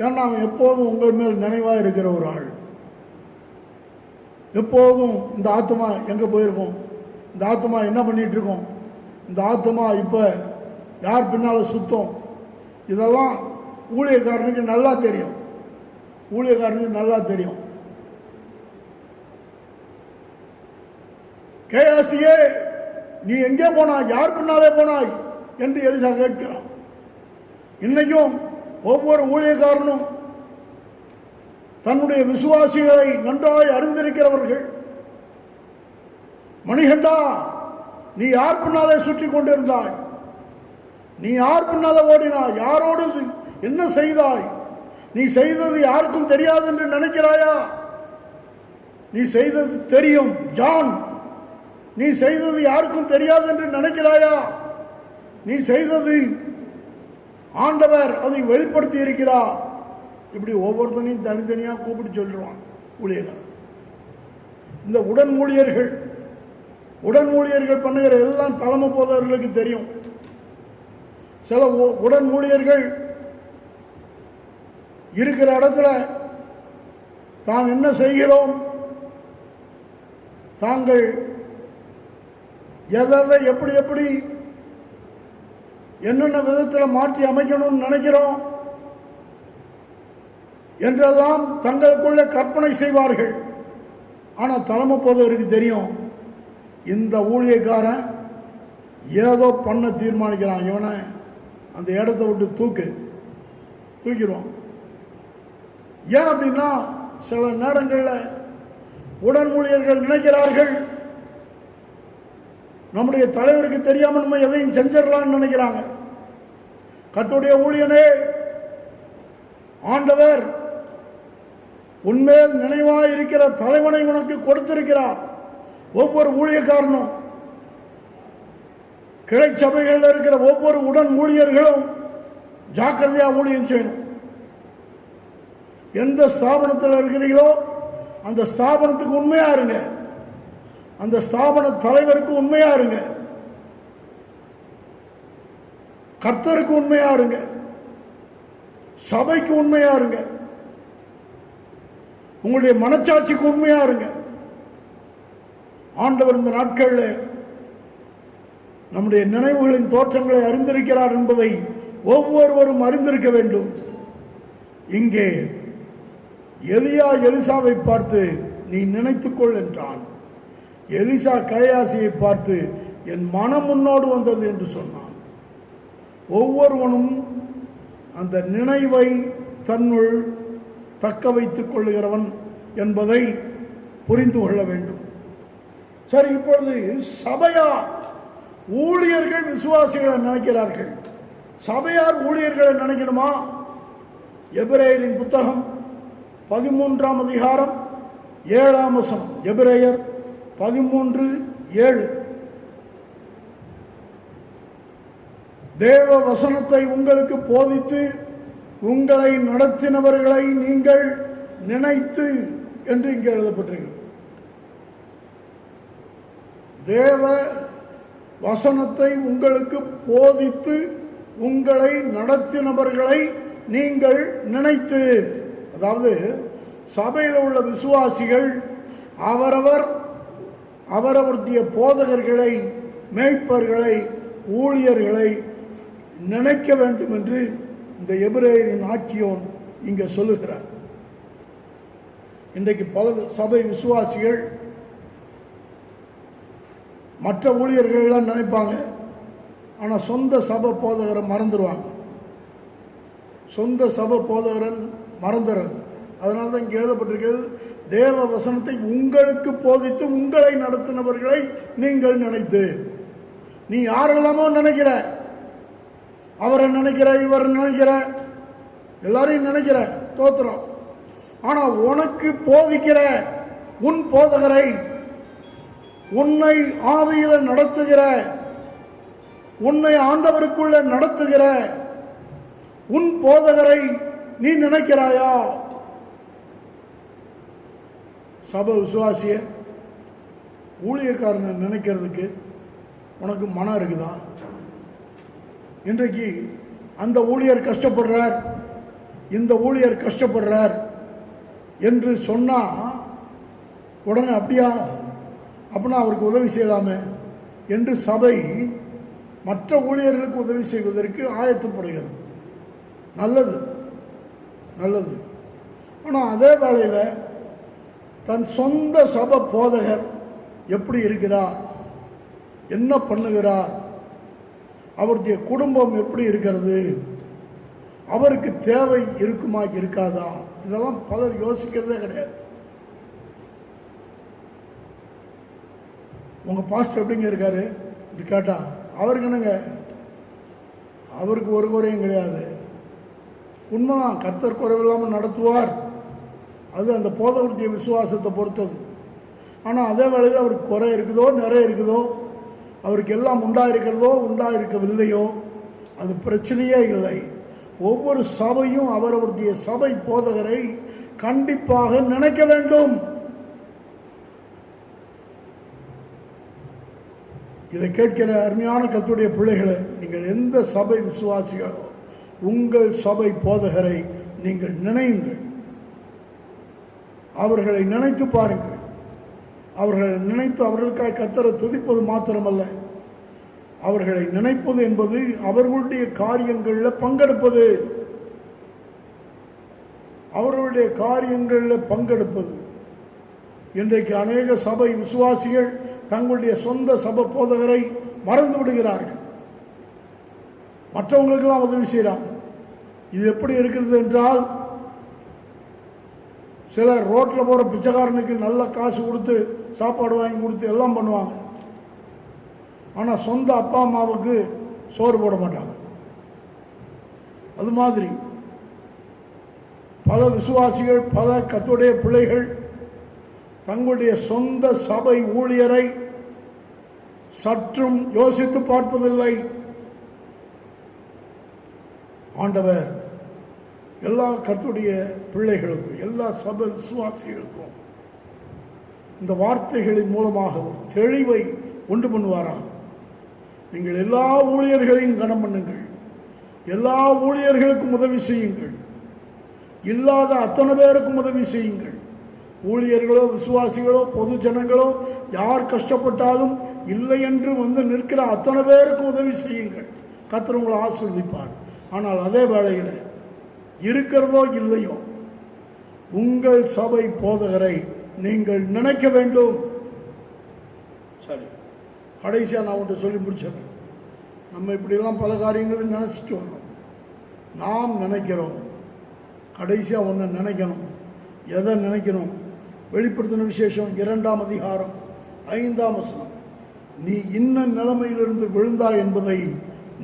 ஏன்னா அவன் எப்போதும் உங்கள் மேல் நினைவாக இருக்கிற ஒரு ஆள். எப்போதும் இந்த ஆத்மா எங்கே போயிருக்கோம், இந்த ஆத்மா என்ன பண்ணிட்டு இருக்கோம், இந்த ஆத்மா இப்போ யார் பின்னால் சுத்தம், இதெல்லாம் ஊழியக்காரனுக்கு நல்லா தெரியும். ஊழியக்காரனுக்கு நல்லா தெரியும். கேயாசியே, நீ எங்கே போனாய், யார் பின்னாலே போனாய் என்று எலிசா கேட்கிறான். இன்னைக்கும் ஒவ்வொரு ஊழியக்காரனும் தன்னுடைய விசுவாசிகளை நன்றாய் அறிந்திருக்கிறவர்கள். மணிகண்டா, நீ யார் பின்னாலே சுற்றி கொண்டிருந்தாய், நீ யார் பின்னாலே ஓடினாய், யாரோடு என்ன செய்தாய், நீ செய்தது யாருக்கும் தெரியாது என்று நினைக்கிறாயா? நீ செய்தது தெரியும் ஜான், நீ செய்தது யாருக்கும் தெரியாது என்று நினைக்கிறாயா? நீ செய்தது ஆண்டவர் அதை வெளிப்படுத்தி இருக்கிறார். இப்படி ஒவ்வொருத்தனையும் தனித்தனியாக கூப்பிட்டு சொல்லிடுவான் ஊழியர்கள். இந்த உடன் ஊழியர்கள் பண்ணுகிற எல்லாம் தலைமை போதவர்களுக்கு தெரியும். சில உடன் ஊழியர்கள் இருக்கிற இடத்துல தான் என்ன செய்கிறோம், தாங்கள் எதை எப்படி என்னென்ன விதத்தில் மாற்றி அமைக்கணும்னு நினைக்கிறோம் என்றெல்லாம் தங்களுக்குள்ளே கற்பனை செய்வார்கள். ஆனால் தலைமை போதவருக்கு தெரியும், இந்த ஊழியக்காரன் ஏதோ பண்ண தீர்மானிக்கிறான், இவனை அந்த இடத்த விட்டு தூக்கிடுவான். ஏன் அப்படின்னா, சில நேரங்களில் உடன் ஊழியர்கள் நினைக்கிறார்கள், நம்முடைய தலைவருக்கு தெரியாமல் நம்ம எதையும் செஞ்சிடலாம்னு நினைக்கிறாங்க. கர்த்தருடைய ஊழியனே, ஆண்டவர் உன்மேல் நினைவாய் இருக்கிற தலைவனை உனக்கு கொடுத்திருக்கிறார். ஒவ்வொரு ஊழியக்காரனும், கிளை சபைகளில் இருக்கிற ஒவ்வொரு உடன் ஊழியர்களும் ஜாக்கிரதையாக ஊழியம் செய்யணும். எந்த ஸ்தாபனத்தில் இருக்கிறீங்களோ அந்த ஸ்தாபனத்துக்கு உண்மையா இருங்க, அந்த ஸ்தாபன தலைவருக்கு உண்மையா இருங்க, கர்த்தருக்கு உண்மையா இருங்க, சபைக்கு உண்மையா இருங்க, உங்களுடைய மனச்சாட்சிக்கு உண்மையா இருங்க. ஆண்டவர் இந்த நாட்களில் நம்முடைய நினைவுகளின் தோற்றங்களை அறிந்திருக்கிறார் என்பதை ஒவ்வொருவரும் அறிந்திருக்க வேண்டும். இங்கே எலியா எலிசாவை பார்த்து நீ நினைத்துக்கொள் என்றான். எலிசா கையாசியை பார்த்து என் மனம் முன்னோடு வந்தது என்று சொன்னான். ஒவ்வொருவனும் அந்த நினைவை தன்னுள் தக்க வைத்துக் கொள்ளுகிறவன் என்பதை புரிந்து கொள்ள வேண்டும். சரி, இப்பொழுது சபையார் ஊழியர்கள் விசுவாசிகளை நினைக்கிறார்கள். சபையார் ஊழியர்களை நினைக்கணுமா? எபிரேயரின் புத்தகம் 13ஆம் அதிகாரம் 7ஆம் வசனம். எபிரேயர் 13:7. தேவ வசனத்தை உங்களுக்கு போதித்து உங்களை நடத்தினவர்களை நீங்கள் நினைத்து என்று இங்கே எழுதப்பட்டிருக்கிறது. தேவ வசனத்தை உங்களுக்கு போதித்து உங்களை நடத்தினவர்களை நீங்கள் நினைத்து. அதாவது சபையில் உள்ள விசுவாசிகள் அவரவருடைய போதகர்களை, மேய்ப்பர்களை, ஊழியர்களை நினைக்க வேண்டும் என்று இந்த எபிரேயரின் ஆக்கியோன் இங்கே சொல்லுகிறார். இன்றைக்கு பல சபை விசுவாசிகள் மற்ற ஊழியர்கள்லாம் நினைப்பாங்க, ஆனால் சொந்த சபை போதகரை மறந்துடுவாங்க. சொந்த சபை போதகரை மறந்துடுறது. அதனால தான் இங்கே எழுதப்பட்டிருக்கிறது, தேவ வசனத்தை உங்களுக்கு போதித்து உங்களை நடத்தினவர்களை நீங்கள் நினைத்து. நீ யாரெல்லாமோ நினைக்கிற, அவரை நினைக்கிற, இவரை நினைக்கிற, எல்லாரையும் நினைக்கிற, தோத்திரம். ஆனால் உனக்கு போதிக்கிற உன் போதகரை, உன்னை ஆவியில நடத்துகிற, உன்னை ஆண்டவருக்குள்ள நடத்துகிற உன் போதகரை நீ நினைக்கிறாயா? சபை விசுவாசிய ஊழியக்காரனை நினைக்கிறதுக்கு உனக்கு மனம் இருக்குதா? இன்றைக்கு அந்த ஊழியர் கஷ்டப்படுறார், இந்த ஊழியர் கஷ்டப்படுறார் என்று சொன்னா உடனே அப்படியா, அப்படின்னா அவருக்கு உதவி செய்யலாமே என்று சபை மற்ற ஊழியர்களுக்கு உதவி செய்வதற்கு ஆயத்தப்படுகிறது. நல்லது, நல்லது. ஆனால் அதே வேளையில் தன் சொந்த சபை போதகர் எப்படி இருக்கிறார், என்ன பண்ணுகிறார், அவருடைய குடும்பம் எப்படி இருக்கிறது, அவருக்கு தேவை இருக்குமா இருக்காதா, இதெல்லாம் பலர் யோசிக்கிறதே கிடையாது. உங்கள் பாஸ்டர் எப்படிங்க இருக்காரு இப்படி கேட்டால் அவருக்கு என்னங்க, அவருக்கு ஒரு குறையும் கிடையாது. உண்மைதான், கர்த்தர் குறைவில்லாமல் நடத்துவார். அது அந்த போதவருடைய விசுவாசத்தை பொறுத்தது. ஆனால் அதே வேளையில் அவருக்கு குறை இருக்குதோ நிறைய இருக்குதோ, அவருக்கு எல்லாம் உண்டாயிருக்கிறதோ உண்டாயிருக்கவில்லையோ, அது பிரச்சனையே இல்லை. ஒவ்வொரு சபையும் அவரவருடைய சபை போதகரை கண்டிப்பாக நினைக்க வேண்டும். இதை கேட்கிற அருமையான கர்த்தருடைய பிள்ளைகளை, நீங்கள் எந்த சபை விசுவாசிகளோ உங்கள் சபை போதகரை நீங்கள் நினையுங்கள். அவர்களை நினைத்து பாருங்கள். அவர்களை நினைத்து அவர்களுக்காக கர்த்தரை துதிப்பது மாத்திரமல்ல, அவர்களை நினைப்பது என்பது அவர்களுடைய காரியங்களில் பங்கெடுப்பது. அவர்களுடைய காரியங்களில் பங்கெடுப்பது. இன்றைக்கு அநேக சபை விசுவாசிகள் தங்களுடைய சொந்த சபை போதகரை மறந்து விடுகிறார்கள். மற்றவங்களுக்கெல்லாம் உதவி செய்கிறாங்க. இது எப்படி இருக்கிறது என்றால், சிலர் ரோட்டில் போகிற பிச்சைக்காரனுக்கு நல்ல காசு கொடுத்து சாப்பாடு வாங்கி கொடுத்து எல்லாம் பண்ணுவாங்க. ஆனால் சொந்த அப்பா அம்மாவுக்கு சோறு போட மாட்டாங்க. அது மாதிரி பல விசுவாசிகள், பல கர்த்தருடைய பிள்ளைகள் தங்களுடைய சொந்த சபை ஊழியரை சற்றும் யோசித்து பார்ப்பதில்லை. ஆண்டவர் எல்லா கர்த்தருடைய பிள்ளைகளுக்கும், எல்லா சபை விசுவாசிகளுக்கும் இந்த வார்த்தைகளின் மூலமாக ஒரு தெளிவை உண்டு பண்ணுவாராம். நீங்கள் எல்லா ஊழியர்களையும் கனம் பண்ணுங்கள், எல்லா ஊழியர்களுக்கும் உதவி செய்யுங்கள், இல்லாத அத்தனை பேருக்கும் உதவி செய்யுங்கள். ஊழியர்களோ விசுவாசிகளோ பொது ஜனங்களோ யார் கஷ்டப்பட்டாலும் இல்லை என்று வந்து நிற்கிற அத்தனை பேருக்கும் உதவி செய்யுங்கள். கர்த்தர் உங்களை ஆசீர்வதிப்பார். ஆனால் அதே வேளையில் இருக்கிறதோ இல்லையோ உங்கள் சபை போதகரை நீங்கள் நினைக்க வேண்டும். சரி, கடைசியாக நான் ஒன்று சொல்லி முடிச்சிடறேன். நம்ம இப்படிலாம் பல காரியங்களை நினச்சிட்டு வரோம். நாம் நினைக்கிறோம், கடைசியாக ஒன்று நினைக்கணும். எதை நினைக்கணும்? வெளிப்படுத்தின விசேஷம் 2ஆம் அதிகாரம் 5ஆம் வசனம். நீ இன்ன நிலைமையிலிருந்து விழுந்தாய் என்பதை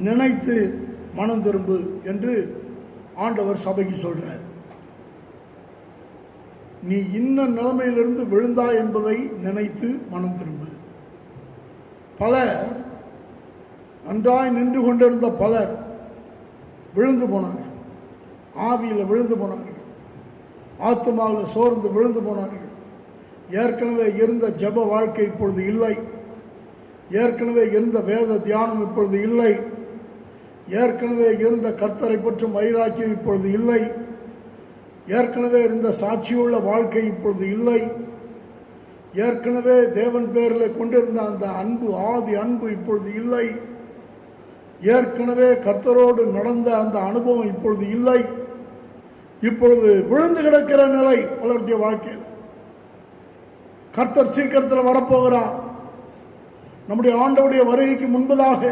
நினைத்து மனம் திரும்பு என்று ஆண்டவர் சபைக்கு சொல்றார். நீ இன்ன நிலைமையிலிருந்து விழுந்தாய் என்பதை நினைத்து மனம் திரும்பு. பலர், நன்றாய் நின்று கொண்டிருந்த பலர் விழுந்து போனார்கள், ஆவியில் விழுந்து போனார்கள், ஆத்மாவில் சோர்ந்து விழுந்து போனார்கள். ஏற்கனவே இருந்த ஜெப வாழ்க்கை இப்பொழுது இல்லை, ஏற்கனவே இருந்த வேத தியானம் இப்பொழுது இல்லை, ஏற்கனவே இருந்த கர்த்தரை பற்றும் வைராக்கியம் இப்பொழுது இல்லை, ஏற்கனவே இருந்த சாட்சியுள்ள வாழ்க்கை இப்பொழுது இல்லை, ஏற்கனவே தேவன் பேரில் கொண்டிருந்த அந்த அன்பு, ஆதி அன்பு இப்பொழுது இல்லை, ஏற்கனவே கர்த்தரோடு நடந்த அந்த அனுபவம் இப்பொழுது இல்லை. இப்பொழுது விழுந்து கிடக்கிற நிலை பலருடைய வாழ்க்கையில். கர்த்தர் சீக்கிரத்தில் வரப்போகிறார். நம்முடைய ஆண்டவருடைய வருகைக்கு முன்பதாக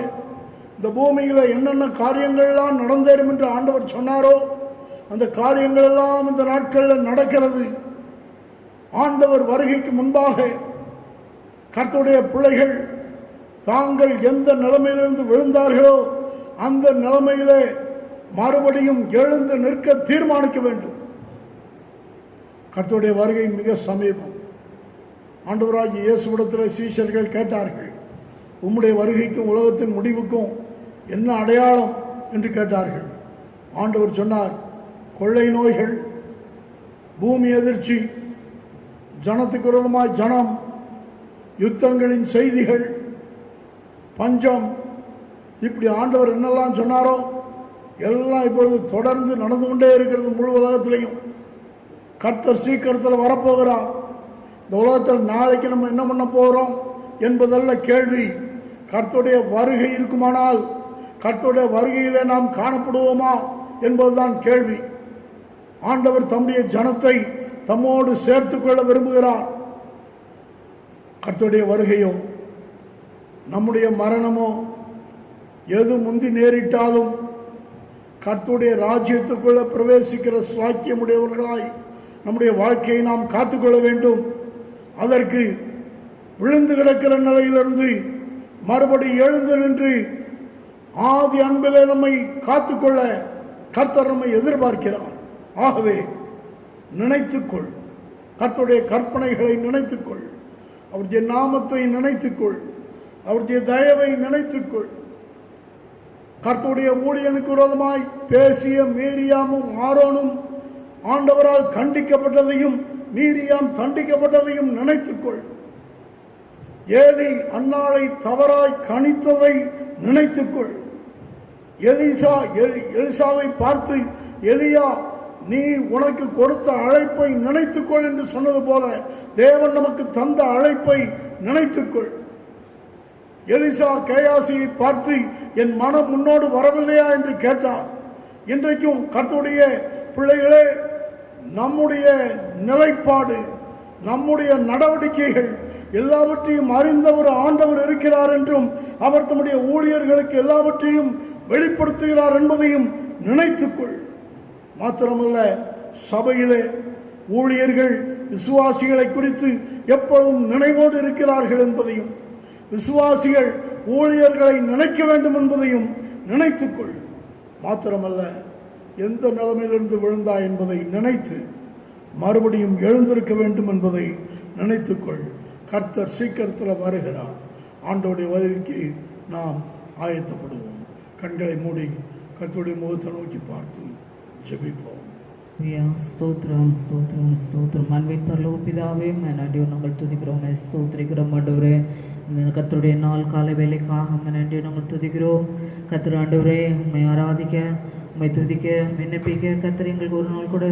இந்த பூமியில் என்னென்ன காரியங்கள்லாம் நடந்தேறும் என்று ஆண்டவர் சொன்னாரோ அந்த காரியங்கள் எல்லாம் இந்த நாட்களில் நடக்கிறது. ஆண்டவர் வருகைக்கு முன்பாக கர்த்தருடைய பிள்ளைகள் தாங்கள் எந்த நிலைமையிலிருந்து விழுந்தார்களோ அந்த நிலைமையிலே மறுபடியும் எழுந்து நிற்க தீர்மானிக்க வேண்டும். கர்த்தருடைய வருகை மிக சமீபம். ஆண்டவராகிய இயேசுவிடத்தில் சீஷர்கள் கேட்டார்கள், உம்முடைய வருகைக்கும் உலகத்தின் முடிவுக்கும் என்ன அடையாளம் என்று கேட்டார்கள். ஆண்டவர் சொன்னார், கொள்ளை நோய்கள், பூமி எதிர்ச்சி, ஜனத்துக்கு விரோதமாய் ஜனம், யுத்தங்களின் செய்திகள், பஞ்சம், இப்படி ஆண்டவர் என்னெல்லாம் சொன்னாரோ எல்லாம் இப்பொழுது தொடர்ந்து நடந்து கொண்டே இருக்கிறது முழு உலகத்திலையும். கர்த்தர் சீக்கிரத்தில் வரப்போகிறார். இந்த உலகத்தில் நாளைக்கு நம்ம என்ன பண்ண போகிறோம் என்பதல்ல கேள்வி. கர்த்தருடைய வருகை இருக்குமானால் கர்த்தருடைய வருகையிலே நாம் காணப்படுவோமா என்பதுதான் கேள்வி. ஆண்டவர் தம்முடைய ஜனத்தை தம்மோடு சேர்த்து கொள்ள விரும்புகிறார். கர்த்தருடைய வருகையோ நம்முடைய மரணமோ எது முந்தி நேரிட்டாலும் கர்த்தருடைய ராஜ்யத்துக்குள்ள பிரவேசிக்கிற ஸ்லாக்கியமுடையவர்களாய் நம்முடைய வாழ்க்கையை நாம் காத்துக்கொள்ள வேண்டும். அதற்கு விழுந்து கிடக்கிற நிலையிலிருந்து மறுபடி எழுந்து நின்று ஆதி அன்பிலே நம்மை காத்துக்கொள்ள கர்த்தர் நம்மை எதிர்பார்க்கிறார். ஆகவே நினைத்துக்கொள், கர்த்தருடைய கற்பனைகளை நினைத்துக்கொள், அவருடைய நாமத்தை நினைத்துக்கொள், அவருடைய தயவை நினைத்துக்கொள். கர்த்தருடைய ஊழியனுக்கு விரோதமாய் பேசிய மீரியாமும் ஆரோனும் ஆண்டவரால் கண்டிக்கப்பட்டதையும் மீரியாம் தண்டிக்கப்பட்டதையும் நினைத்துக்கொள். ஏலி அன்னாளை தவறாய் கணித்ததை நினைத்துக்கொள். எலிசாவை பார்த்து, எலியா நீ உனக்கு கொடுத்த அழைப்பை நினைத்துக்கொள் என்று சொன்னது போல தேவன் நமக்கு தந்த அழைப்பை நினைத்துக்கொள். எலிசா கேயாசியை பார்த்து, என் மனம் முன்னோடு வரவில்லையா என்று கேட்டார். இன்றைக்கும் கர்த்தருடைய பிள்ளைகளே, நம்முடைய நிலைப்பாடு, நம்முடைய நடவடிக்கைகள் எல்லாவற்றையும் அறிந்த ஒரு ஆண்டவர் இருக்கிறார் என்றும் அவர் தம்முடைய ஊழியர்களுக்கு எல்லாவற்றையும் வெளிப்படுத்துகிறார் என்பதையும் நினைத்துக்கொள். மாத்திரமல்ல, சபையிலே ஊழியர்கள் விசுவாசிகளை குறித்து எப்பொழுதும் நினைவோடு இருக்கிறார்கள் என்பதையும், விசுவாசிகள் ஊழியர்களை நினைக்க வேண்டும் என்பதையும் நினைத்துக்கொள். மாத்திரமல்ல, எந்த நிலைமையிலிருந்து விழுந்தாய் என்பதை நினைத்து மறுபடியும் எழுந்திருக்க வேண்டும் என்பதை நினைத்துக்கொள். கர்த்தர் சீக்கிரத்தில் வருகிறார். ஆண்டோடைய வருகைக்கு நாம் ஆயத்தப்படுவோம். கண்களை மூடி கர்த்தருடைய முகத்தை நோக்கி பார்த்து ஜெபிப்போம். ஸ்தோத்திரம் ஸ்தோத்திரம் ஸ்தோத்திரம். அன்பின் பரலோக பிதாவே, நன்றி நாங்கள் துதிக்கிறோம், ஸ்தோத்திரிக்கிறோம் ஆண்டவரே. இந்த கர்த்தருடைய நாள் காலை வேலைக்காக நன்றி நாங்கள் துதிக்கிறோம். கர்த்தர் ஆண்டவரே, உண்மை ஆராதிக்க, உண்மை துதிக்க, விண்ணப்பிக்க கர்த்தர் எங்களுக்கு ஒரு நாள் கூட,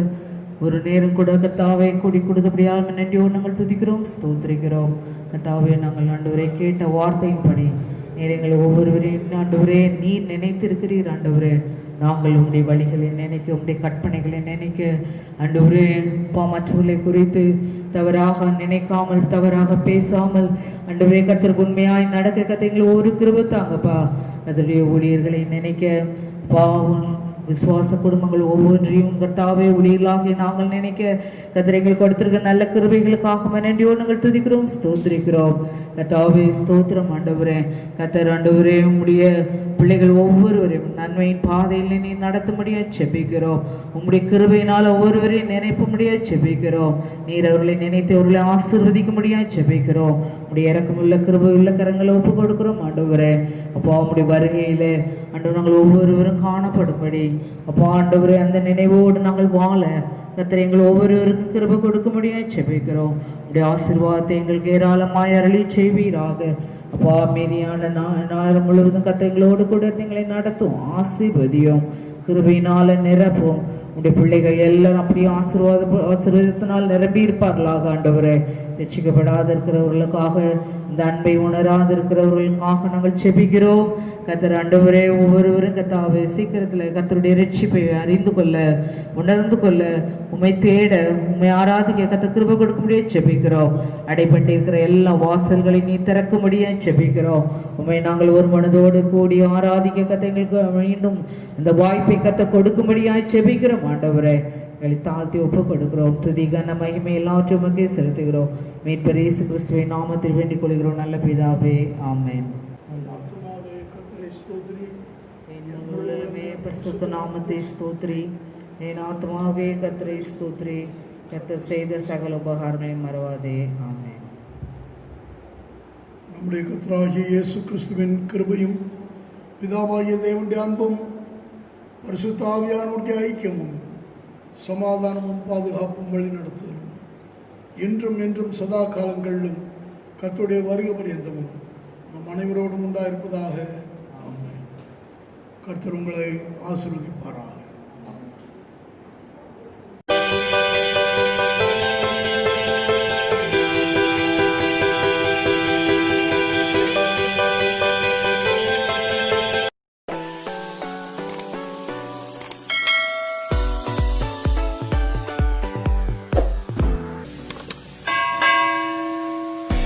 ஒரு நேரம் கூட கர்த்தாவை கூடி கொடுத்தபடியாக நன்றியோடு நாங்கள் துதிக்கிறோம், ஸ்தோத்திரிக்கிறோம். கர்த்தாவே, நாங்கள் ஆண்டவரே கேட்ட வார்த்தையின்படி நீர் எங்கள் ஒவ்வொருவரையும் ஆண்டவரே நீர் நினைத்திருக்கிறீர். ஆண்டவரே, நாங்கள் உங்களுடைய வழிகளை நினைக்க, உங்களுடைய கற்பனைகளை நினைக்க ஆண்டவரே மற்றவர்களை குறித்து தவறாக நினைக்காமல், தவறாக பேசாமல் ஆண்டவரே கர்த்தருக்கு உண்மையாய் நடக்க கர்த்தர் ஒரு கிருபை தாங்கப்பா. அதனுடைய ஊழியர்களை நினைக்க பாவம் விசுவாச குடும்பங்கள் ஒவ்வொன்றையும் கர்த்தாவே ஊழியர்களாக நாங்கள் நினைக்க கர்த்தர் கொடுத்திருக்க நல்ல கிருபைகளுக்காக நன்றியோடு நாங்கள் துதிக்கிறோம், ஸ்தோத்திரிக்கிறோம். கர்த்தாவே ஸ்தோத்திரம் ஆண்டவரே. கர்த்தர் ஆண்டவரே உம்முடைய பிள்ளைகள் ஒவ்வொருவரையும் நன்மையின் பாதையில் நீ நடத்தும்படியா செபிக்கிறோம். உம்முடைய கிருபையினால் ஒவ்வொருவரையும் நினைப்பும்படியா செபிக்கிறோம். நீர் அவர்களை நினைத்து அவர்களை ஆசீர்வதிக்கும்படியா செபிக்கிறோம். உடைய இறக்கமுள்ள கிருபை உள்ள கரங்களை ஒப்பு கொடுக்கிறோம் ஆண்டவரே. அப்போ உம்முடைய வருகையிலே ஆண்டவர் நாங்கள் ஒவ்வொருவரும் காணப்படும்படி அப்போ ஆண்டவரே அந்த நினைவோடு நாங்கள் வாழ கர்த்தர் எங்கள் ஒவ்வொருவருக்கும் கிருபை கொடுக்கும்படியா செபிக்கிறோம். உடைய ஆசீர்வாதத்தை எங்களுக்கு ஏராளமாய் அருளி செய்வீராக. அப்பா மீதியான நாள் முழுவதும் கர்த்தங்களோடு கூட எங்களை நடத்தும், ஆசீர்வதியும், கிருபையினால நிரப்பும். உடைய பிள்ளைகள் எல்லாரும் அப்படியே ஆசீர்வாதத்தினால் நிரம்பி இருப்பார்களாக. ஆண்டவரே, ரட்சிக்கப்படாத இருக்கிறவர்களுக்காக, இந்த அன்பை உணராது இருக்கிறவர்களுக்காக நாங்கள் செபிக்கிறோம். கர்த்தர் ஆண்டவரே ஒவ்வொருவரும் கர்த்தாவே சீக்கிரத்தில் கர்த்தருடைய ரட்சிப்பை அறிந்து கொள்ள, உணர்ந்து கொள்ள, உம்மை தேட, உம்மை ஆராதிக்க கர்த்தர் கிருபை கொடுக்கும்படியே செபிக்கிறோம். அடைபட்டிருக்கிற எல்லா வாசல்களையும் நீ திறக்கும்படியே செபிக்கிறோம். உம்மை நாங்கள் ஒரு மனதோடு கூடி ஆராதிக்க கர்த்தர் எங்களுக்கு மீண்டும் அந்த வாய்ப்பை கர்த்தர் கொடுக்கும்படியாய் செபிக்கிறோம். ஆண்டவரே, எங்களை தாழ்த்தி ஒப்பு கொடுக்கிறோம். துதி கன மகிமை எல்லாவற்றையும் உமக்கே செலுத்துகிறோம். மீட்பர் இயேசு கிறிஸ்துவின் நாமத்தில் வேண்டிக் கொள்கிறோம் நல்ல பிதாவே, ஆமென். பரிசுத்த நாமத்தை ஸ்தோத்ரி. என் ஆத்மாவே கர்த்தரை ஸ்தோத்ரி. கர்த்தர் செய்த சகல உபகாரங்களையும் மறவாதே, ஆமென். நம்முடைய கர்த்தராகிய இயேசு கிறிஸ்துவின் கிருபையும் பிதாவாகிய தேவனுடைய அன்பும் பரிசுத்த ஆவியானவருடைய ஐக்கியமும் சமாதானமும் பாதுகாப்பும் வழி நடத்துதலும் இன்றும் என்றும் சதா காலங்களிலும் கர்த்தருடைய வருகை பரியந்தமும் நம் அனைவரோடும் உண்டாயிருப்பதாக. ஆமென். கர்த்தர் உங்களை ஆசீர்வதிப்பாராக.